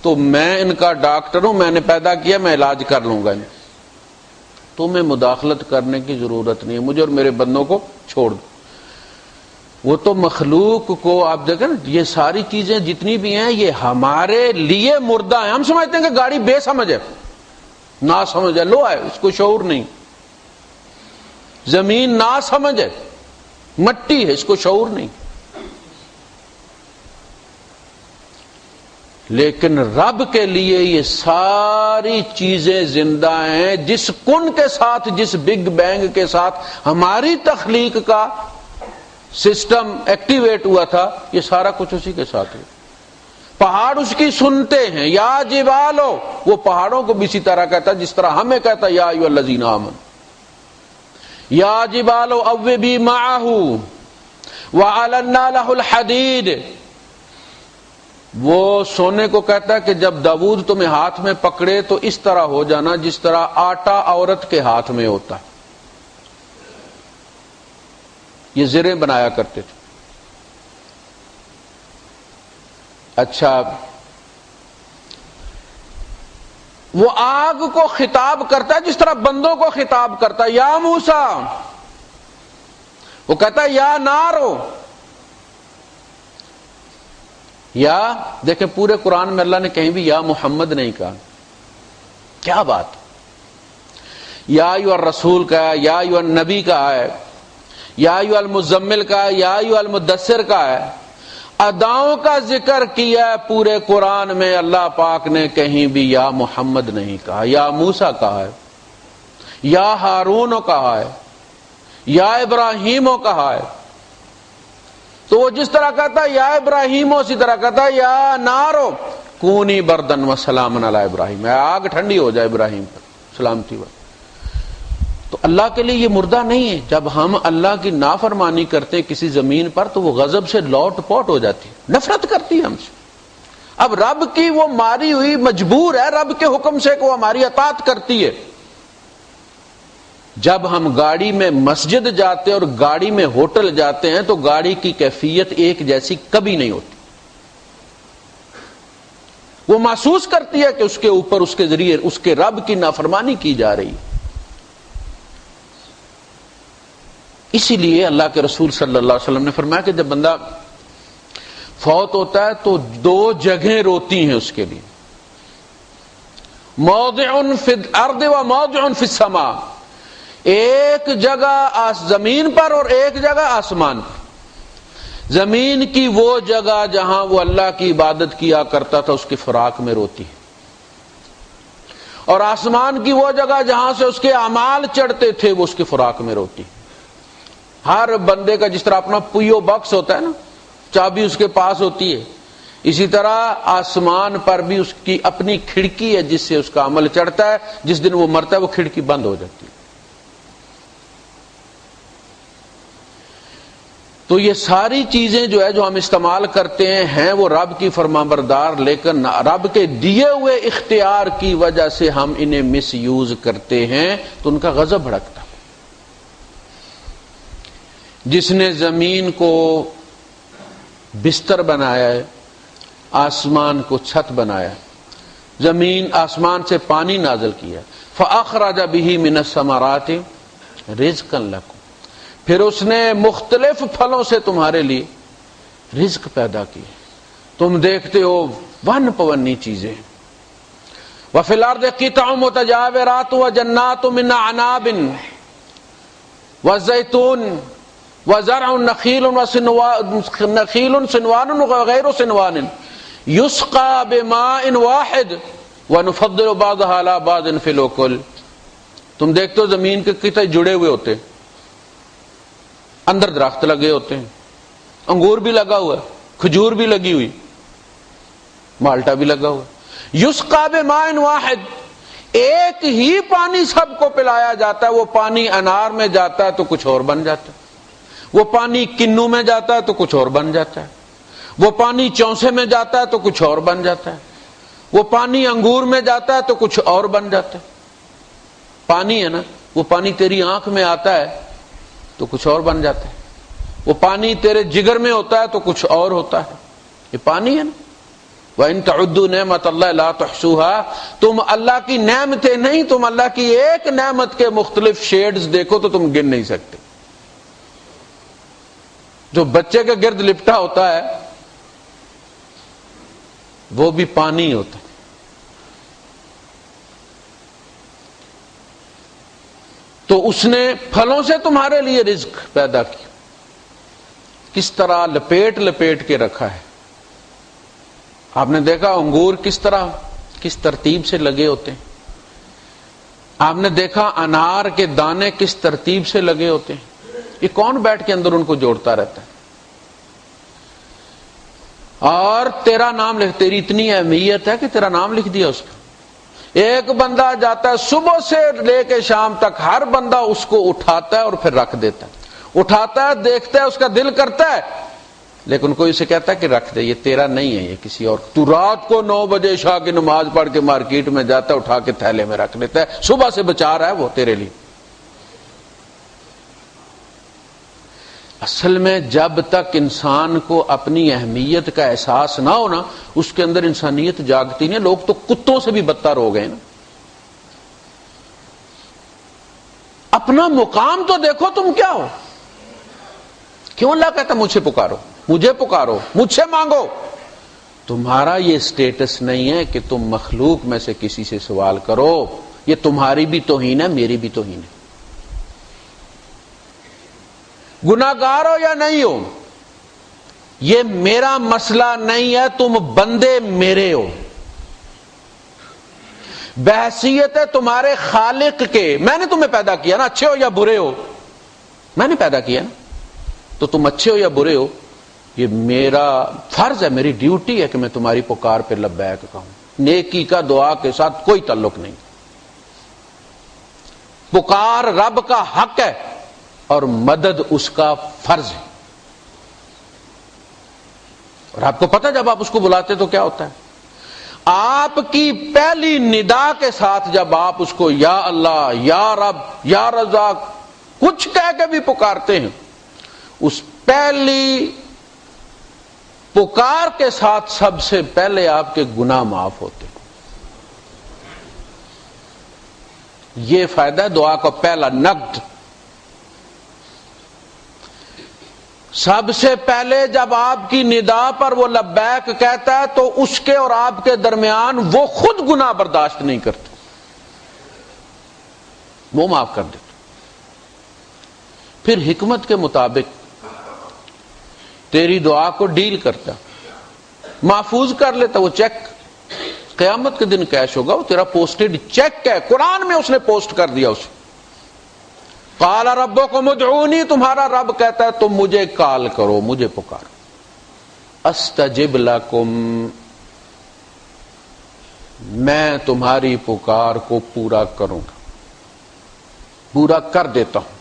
تو میں ان کا ڈاکٹر ہوں، میں نے پیدا کیا، میں علاج کر لوں گا، تمہیں مداخلت کرنے کی ضرورت نہیں ہے، مجھے اور میرے بندوں کو چھوڑ دو۔ وہ تو مخلوق کو آپ دیکھیں نا، یہ ساری چیزیں جتنی بھی ہیں یہ ہمارے لیے مردہ ہیں۔ ہم سمجھتے ہیں کہ گاڑی بے سمجھ ہے، نا سمجھ ہے، لو ہے، اس کو شعور نہیں۔ زمین نا سمجھ ہے، مٹی ہے، اس کو شعور نہیں۔ لیکن رب کے لیے یہ ساری چیزیں زندہ ہیں، جس کن کے ساتھ، جس بگ بینگ کے ساتھ ہماری تخلیق کا سسٹم ایکٹیویٹ ہوا تھا، یہ سارا کچھ اسی کے ساتھ ہے۔ پہاڑ اس کی سنتے ہیں، یا جبالو، وہ پہاڑوں کو بھی اسی طرح کہتا ہے جس طرح ہمیں کہتا ہے یا ایھا الذین آمنوا، یا جبالو اوبی معہ وَأَلَنَّا لَهُ الْحَدِيدَ، وہ سونے کو کہتا ہے کہ جب داؤد تمہیں ہاتھ میں پکڑے تو اس طرح ہو جانا جس طرح آٹا عورت کے ہاتھ میں ہوتا ہے۔ یہ زریں بنایا کرتے تھے۔ اچھا، وہ آگ کو خطاب کرتا ہے جس طرح بندوں کو خطاب کرتا ہے، یا موسیٰ، وہ کہتا ہے یا نارو۔ یا دیکھیں پورے قرآن میں اللہ نے کہیں بھی یا محمد نہیں کہا، کیا بات، یا ایھا الرسول کا ہے، یا ایھا النبی کا ہے، یا ایھا المزمل کا ہے، یا ایھا المدثر کا ہے۔ اداؤں کا ذکر کیا ہے پورے قرآن میں، اللہ پاک نے کہیں بھی یا محمد نہیں کہا، یا موسیٰ کہا ہے، یا ہارون کہا ہے، یا ابراہیم کہا ہے۔ تو وہ جس طرح کہتا ہے یا ابراہیم، اسی طرح کہتا ہے یا نارو کونی بردن و سلام علی ابراہیم، آگ ٹھنڈی ہو جائے ابراہیم پر سلامتی ہو۔ تو اللہ کے لیے یہ مردہ نہیں ہے۔ جب ہم اللہ کی نافرمانی کرتے ہیں کسی زمین پر تو وہ غضب سے لوٹ پوٹ ہو جاتی ہے، نفرت کرتی ہے ہم سے۔ اب رب کی وہ ماری ہوئی مجبور ہے رب کے حکم سے کہ وہ ہماری اطاعت کرتی ہے۔ جب ہم گاڑی میں مسجد جاتے ہیں اور گاڑی میں ہوٹل جاتے ہیں تو گاڑی کی کیفیت ایک جیسی کبھی نہیں ہوتی، وہ محسوس کرتی ہے کہ اس کے اوپر اس کے ذریعے اس کے رب کی نافرمانی کی جا رہی ہے۔ اسی لیے اللہ کے رسول صلی اللہ علیہ وسلم نے فرمایا کہ جب بندہ فوت ہوتا ہے تو دو جگہیں روتی ہیں اس کے لیے، موضع فی الارض و موضع فی السماء، ایک جگہ زمین پر اور ایک جگہ آسمان پر۔ زمین کی وہ جگہ جہاں وہ اللہ کی عبادت کیا کرتا تھا اس کی فراق میں روتی ہے، اور آسمان کی وہ جگہ جہاں سے اس کے اعمال چڑھتے تھے وہ اس کی فراق میں روتی۔ ہر بندے کا جس طرح اپنا پیو باکس ہوتا ہے نا، چابی اس کے پاس ہوتی ہے، اسی طرح آسمان پر بھی اس کی اپنی کھڑکی ہے جس سے اس کا عمل چڑھتا ہے۔ جس دن وہ مرتا ہے وہ کھڑکی بند ہو جاتی ہے۔ تو یہ ساری چیزیں جو ہے جو ہم استعمال کرتے ہیں وہ رب کی فرمانبردار، لیکن رب کے دیے ہوئے اختیار کی وجہ سے ہم انہیں مس یوز کرتے ہیں تو ان کا غضب بھڑکتا۔ جس نے زمین کو بستر بنایا ہے، آسمان کو چھت بنایا ہے، زمین آسمان سے پانی نازل کیا، فأخرج به من الثمرات رزقا لكم، پھر اس نے مختلف پھلوں سے تمہارے لیے رزق پیدا کی، تم دیکھتے ہو ون پونی چیزیں۔ وفي الارض قطع متجاورات وجنات من اعناب وزيتون وزرع نخيل صنوان وغير صنوان يسقى بماء واحد ونفضل بعضها على بعض في الأكل۔ تم دیکھتے ہو زمین کے قطعے جڑے ہوئے ہوتے ہیں، اندر درخت لگے ہوتے ہیں، انگور بھی لگا ہوا ہے، کھجور بھی لگی ہوئی، مالٹا بھی لگا ہوا ہے۔ یسقى بماء واحد، ایک ہی پانی سب کو پلایا جاتا ہے، وہ پانی انار میں جاتا ہے تو کچھ اور بن جاتا ہے، وہ پانی کنو میں جاتا ہے تو کچھ اور بن جاتا ہے، وہ پانی چونسے میں جاتا ہے تو کچھ اور بن جاتا ہے، وہ پانی انگور میں جاتا ہے تو کچھ اور بن جاتا ہے۔ پانی ہے نا، وہ پانی تیری آنکھ میں آتا ہے تو کچھ اور بن جاتا ہے، وہ پانی تیرے جگر میں ہوتا ہے تو کچھ اور ہوتا ہے، یہ پانی ہے نا۔ وَإِن تَعُدُّوا نِعْمَتَ اللَّهِ لَا تُحْصُوهَا، تم اللہ کی نعمتیں نہیں، تم اللہ کی ایک نعمت کے مختلف شیڈز دیکھو تو تم گن نہیں سکتے۔ جو بچے کے گرد لپٹا ہوتا ہے وہ بھی پانی ہوتا ہے۔ تو اس نے پھلوں سے تمہارے لیے رزق پیدا کیا، کس طرح لپیٹ لپیٹ کے رکھا ہے۔ آپ نے دیکھا انگور کس طرح کس ترتیب سے لگے ہوتے ہیں، آپ نے دیکھا انار کے دانے کس ترتیب سے لگے ہوتے ہیں، یہ کون بیٹھ کے اندر ان کو جوڑتا رہتا ہے؟ اور تیرا نام لکھ، تیری اتنی اہمیت ہے کہ تیرا نام لکھ دیا اس کا۔ ایک بندہ جاتا ہے صبح سے لے کے شام تک، ہر بندہ اس کو اٹھاتا ہے اور پھر رکھ دیتا ہے، اٹھاتا ہے، دیکھتا ہے، اس کا دل کرتا ہے، لیکن کوئی اسے کہتا ہے کہ رکھ دے، یہ تیرا نہیں ہے، یہ کسی اور۔ تو رات کو 9 بجے عشاء کی نماز پڑھ کے مارکیٹ میں جاتا ہے، اٹھا کے تھیلے میں رکھ لیتا ہے، صبح سے بچا رہا ہے وہ تیرے لیے۔ اصل میں جب تک انسان کو اپنی اہمیت کا احساس نہ ہونا، اس کے اندر انسانیت جاگتی نہیں۔ لوگ تو کتوں سے بھی بدتر ہو گئے نا۔ اپنا مقام تو دیکھو تم کیا ہو۔ کیوں اللہ کہتا مجھ سے پکارو، مجھے پکارو، مجھ سے مانگو؟ تمہارا یہ سٹیٹس نہیں ہے کہ تم مخلوق میں سے کسی سے سوال کرو، یہ تمہاری بھی توہین ہے، میری بھی توہین ہے۔ گناہگار ہو یا نہیں ہو، یہ میرا مسئلہ نہیں ہے، تم بندے میرے ہو۔ بحیثیت ہے تمہارے خالق کے، میں نے تمہیں پیدا کیا نا، اچھے ہو یا برے ہو، میں نے پیدا کیا نا، تو تم اچھے ہو یا برے ہو، یہ میرا فرض ہے، میری ڈیوٹی ہے کہ میں تمہاری پکار پہ لبیک کہوں۔ نیکی کا دعا کے ساتھ کوئی تعلق نہیں۔ پکار رب کا حق ہے اور مدد اس کا فرض ہے۔ اور آپ کو پتہ جب آپ اس کو بلاتے تو کیا ہوتا ہے؟ آپ کی پہلی ندا کے ساتھ جب آپ اس کو یا اللہ، یا رب، یا رزاق کچھ کہہ کے بھی پکارتے ہیں، اس پہلی پکار کے ساتھ سب سے پہلے آپ کے گناہ معاف ہوتے ہیں۔ یہ فائدہ ہے دعا کا پہلا نقد۔ سب سے پہلے جب آپ کی ندا پر وہ لبیک کہتا ہے تو اس کے اور آپ کے درمیان وہ خود گناہ برداشت نہیں کرتے، وہ معاف کر دیتے، پھر حکمت کے مطابق تیری دعا کو ڈیل کرتا، محفوظ کر لیتا۔ وہ چیک قیامت کے دن کیش ہوگا، وہ تیرا پوسٹڈ چیک ہے، قرآن میں اس نے پوسٹ کر دیا اسے۔ قال ربکم ادعونی، تمہارا رب کہتا ہے تم مجھے کال کرو، مجھے پکارو، استجب لکم، میں تمہاری پکار کو پورا کروں گا، پورا کر دیتا ہوں،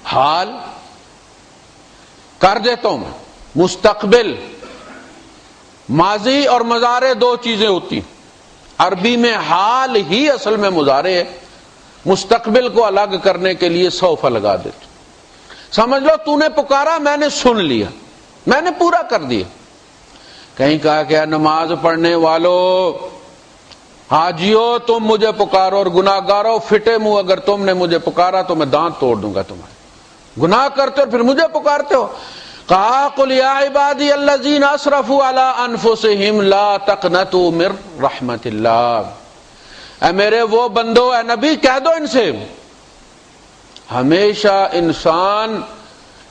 حال کر دیتا ہوں میں۔ مستقبل، ماضی اور مضارع دو چیزیں ہوتی ہیں، عربی میں حال ہی اصل میں مضارع ہے، مستقبل کو الگ کرنے کے لیے سوف لگا دیتے۔ سمجھ لو تو نے پکارا، میں نے سن لیا، میں نے پورا کر دیا۔ کہیں کہا کہ نماز پڑھنے والوں، حاجیو تم مجھے پکارو، اور گناہگارو فٹے منہ اگر تم نے مجھے پکارا تو میں دانت توڑ دوں گا تمہارے۔ گناہ کرتے ہو پھر مجھے پکارتے ہو۔ کہا قل یا عبادی الذین اسرفوا علی انفسہم لا تقنطوا من رحمت اللہ، اے میرے وہ بندو، اے نبی کہہ دو ان سے، ہمیشہ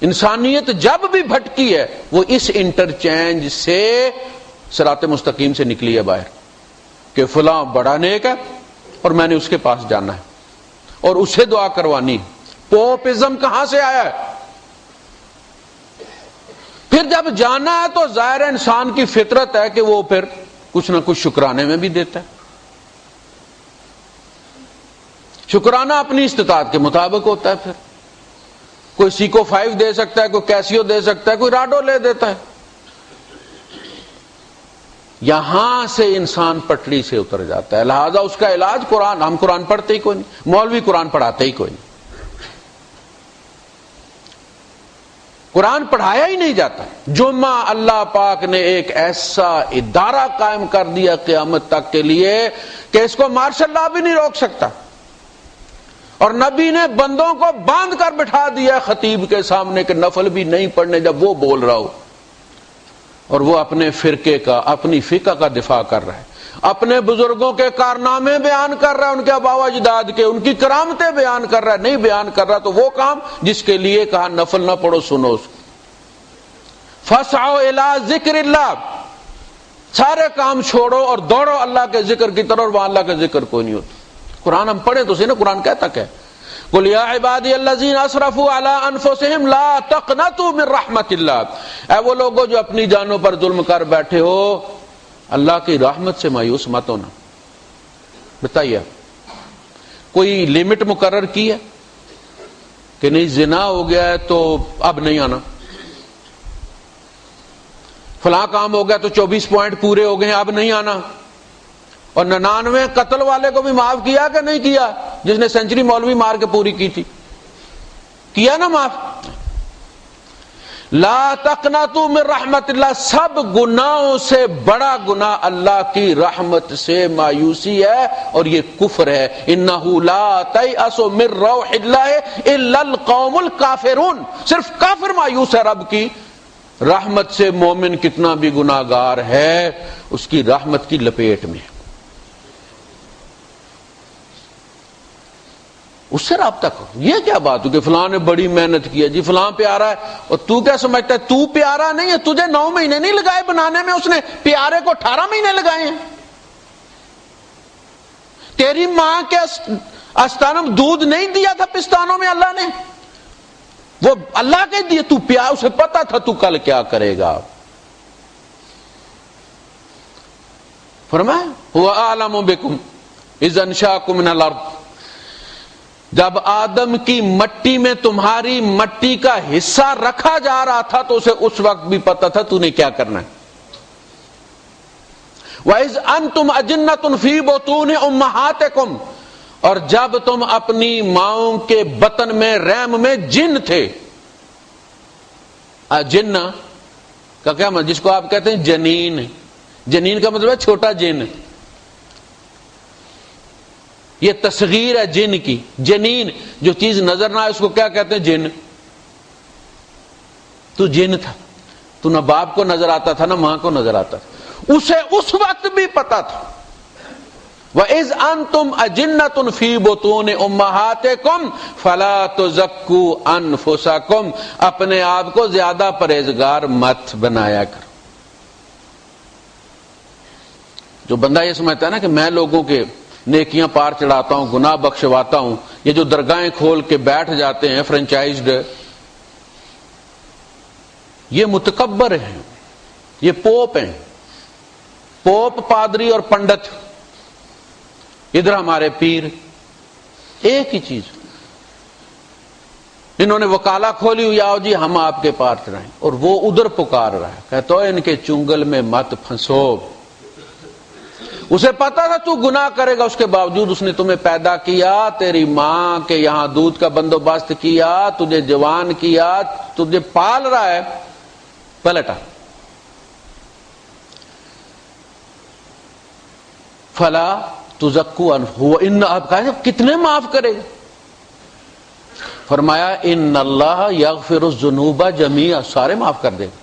انسانیت جب بھی بھٹکی ہے وہ اس انٹرچینج سے صراط مستقیم سے نکلی ہے باہر، کہ فلاں بڑا نیک ہے اور میں نے اس کے پاس جانا ہے اور اسے دعا کروانی۔ پوپزم کہاں سے آیا ہے؟ پھر جب جانا ہے تو ظاہر انسان کی فطرت ہے کہ وہ پھر کچھ نہ کچھ شکرانے میں بھی دیتا ہے۔ شکرانہ اپنی استطاعت کے مطابق ہوتا ہے. پھر کوئی سیکو 5 دے سکتا ہے، کوئی کیسیو دے سکتا ہے، کوئی راڈو لے دیتا ہے. یہاں سے انسان پٹڑی سے اتر جاتا ہے. لہذا اس کا علاج قرآن. ہم قرآن پڑھتے ہی کوئی نہیں، مولوی قرآن پڑھاتے ہی کوئی نہیں، قرآن پڑھایا ہی نہیں جاتا. جمعہ اللہ پاک نے ایک ایسا ادارہ قائم کر دیا قیامت تک کے لیے کہ اس کو مارشل لا بھی نہیں روک سکتا. اور نبی نے بندوں کو باندھ کر بٹھا دیا خطیب کے سامنے کہ نفل بھی نہیں پڑھنے جب وہ بول رہا ہو. اور وہ اپنے فرقے کا، اپنی فقہ کا دفاع کر رہا ہے، اپنے بزرگوں کے کارنامے بیان کر رہا ہے، ان کے آباء و اجداد کے، ان کی کرامتیں بیان کر رہا ہے. نہیں بیان کر رہا تو وہ کام جس کے لیے کہا نفل نہ پڑھو سنو اس کو. فَاسْعَوْا إِلَىٰ ذِكْرِ اللَّهِ، سارے کام چھوڑو اور دوڑو اللہ کے ذکر کی طرف. وہاں اللہ کا ذکر کوئی نہیں ہوتا. قرآن ہم پڑھیں تو صحیح نا، قرآن کہتا کیا ہے؟ قُلْ يَا عِبَادِيَ الَّذِينَ أَسْرَفُوا عَلَىٰ أَنفُسِهِمْ لَا تَقْنَطُوا مِن رَحْمَةِ اللَّهِ. اے وہ لوگوں جو اپنی جانوں پر ظلم کر بیٹھے ہو، اللہ کی رحمت سے مایوس مت ہونا. بتائیے کوئی لمٹ مقرر کی ہے کہ نہیں زنا ہو گیا ہے تو اب نہیں آنا، فلاں کام ہو گیا تو 24 پوائنٹ پورے ہو گئے اب نہیں آنا. اور 99 قتل والے کو بھی معاف کیا کہ نہیں کیا؟ جس نے سینچری مولوی مار کے پوری کی تھی، کیا نا معاف. لا تقنطوا من رحمت اللہ، سب گناہوں سے بڑا گناہ اللہ کی رحمت سے مایوسی ہے، اور یہ کفر ہے. انہ لا تیأس من روح اللہ الا القوم الکافرون. صرف کافر مایوس ہے رب کی رحمت سے. مومن کتنا بھی گناہگار ہے اس کی رحمت کی لپیٹ میں، اس سے رابطہ کرو. یہ کیا بات ہو کہ فلاں نے بڑی محنت کی ہے جی، فلاں پیارا ہے، اور تو کیا سمجھتا ہے تو پیارا نہیں ہے؟ تجھے 9 مہینے نہیں لگائے بنانے میں، اس نے پیارے کو 18 مہینے لگائے ہیں. تیری ماں کے استانوں میں دودھ نہیں دیا تھا پستانوں میں اللہ نے، وہ اللہ کے دیے. تو پیار، اسے پتا تھا تو کل کیا کرے گا. فرمایا هو اعلم بكم اذ انشاكم من الارض، جب آدم کی مٹی میں تمہاری مٹی کا حصہ رکھا جا رہا تھا تو اسے اس وقت بھی پتا تھا تو نے کیا کرنا ہے. وَإِذْ أَنْتُمْ أَجِنَّةٌ فِي بُطُونِ أُمَّهَاتِكُمْ، اور جب تم اپنی ماؤں کے بطن میں، رحم میں جن تھے. جن کا کیا مطلب؟ جس کو آپ کہتے ہیں جنین. جنین کا مطلب ہے چھوٹا جن. یہ تصغیر ہے جن کی. جنین جو چیز نظر نہ آئے اس کو کیا کہتے ہیں؟ جن. تو جن تھا، تو نہ باپ کو نظر آتا تھا نہ ماں کو نظر آتا تھا. اسے اس وقت بھی پتا تھا. وَإِذْ أَنْتُمْ أَجِنَّةٌ فِي بُطُونِ أُمَّهَاتِكُمْ فَلَا تُزَكُّوا أَنفُسَكُمْ، اپنے آپ کو زیادہ پرہیزگار مت بنایا کرو. جو بندہ یہ سمجھتا ہے نا کہ میں لوگوں کے نیکیاں پار چڑھاتا ہوں، گناہ بخشواتا ہوں، یہ جو درگاہیں کھول کے بیٹھ جاتے ہیں فرنچائزڈ، یہ متکبر ہیں، یہ پوپ ہیں. پوپ، پادری اور پنڈت. ادھر ہمارے پیر، ایک ہی چیز. انہوں نے وکالہ کھولی ہوئی، آؤ جی ہم آپ کے پار چڑھائیں، اور وہ ادھر پکار رہا ہے، کہتا ہے ان کے چنگل میں مت پھنسو. اسے پتا تھا تو گناہ کرے گا، اس کے باوجود اس نے تمہیں پیدا کیا، تیری ماں کے یہاں دودھ کا بندوبست کیا، تجھے جوان کیا، تجھے پال رہا ہے. پلٹا. فلا تزکوا انفسکم، اب کہا کتنے معاف کرے گا؟ فرمایا ان اللہ یغفر الذنوب جميعا، سارے معاف کر دے گا.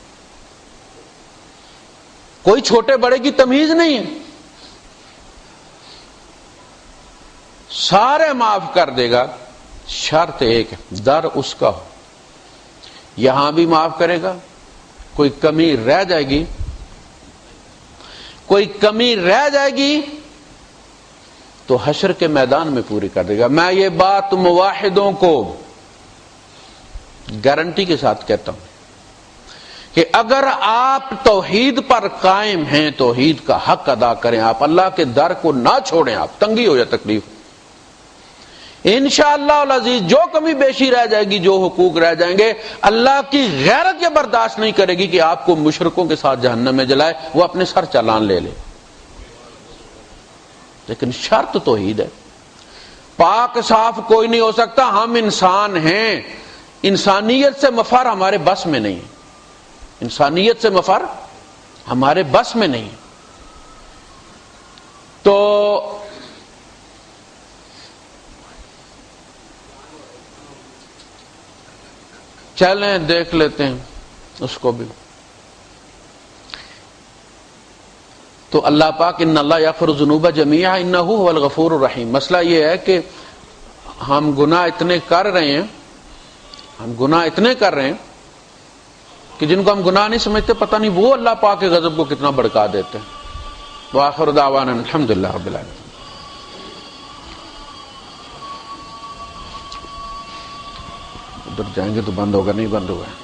کوئی چھوٹے بڑے کی تمیز نہیں ہے، سارے معاف کر دے گا. شرط ایک ہے، در اس کا ہو. یہاں بھی معاف کرے گا، کوئی کمی رہ جائے گی، کوئی کمی رہ جائے گی تو حشر کے میدان میں پوری کر دے گا. میں یہ بات موحدوں کو گارنٹی کے ساتھ کہتا ہوں کہ اگر آپ توحید پر قائم ہیں، توحید کا حق ادا کریں، آپ اللہ کے در کو نہ چھوڑیں، آپ تنگی ہو یا تکلیف، انشاءاللہ العزیز جو کمی بیشی رہ جائے گی، جو حقوق رہ جائیں گے، اللہ کی غیرت یہ برداشت نہیں کرے گی کہ آپ کو مشرکوں کے ساتھ جہنم میں جلائے، وہ اپنے سر چالان لے لے۔ لیکن شرط توحید ہے، پاک صاف کوئی نہیں ہو سکتا۔ ہم انسان ہیں، انسانیت سے مفر ہمارے بس میں نہیں ہے، انسانیت سے مفر ہمارے بس میں نہیں ہے۔ تو چلیں دیکھ لیتے ہیں اس کو بھی۔ تو اللہ پاک ان اللہ یغفر الذنوب جميعا انہ هو الغفور الرحیم۔ مسئلہ یہ ہے کہ ہم گناہ اتنے کر رہے ہیں کہ جن کو ہم گناہ نہیں سمجھتے، پتہ نہیں وہ اللہ پاک کے غضب کو کتنا بڑکا دیتے ہیں۔ وآخر دعوانا الحمدللہ رب العالمین۔ ادھر جائیں گے تو بند ہوگا، نہیں بند ہوا ہے۔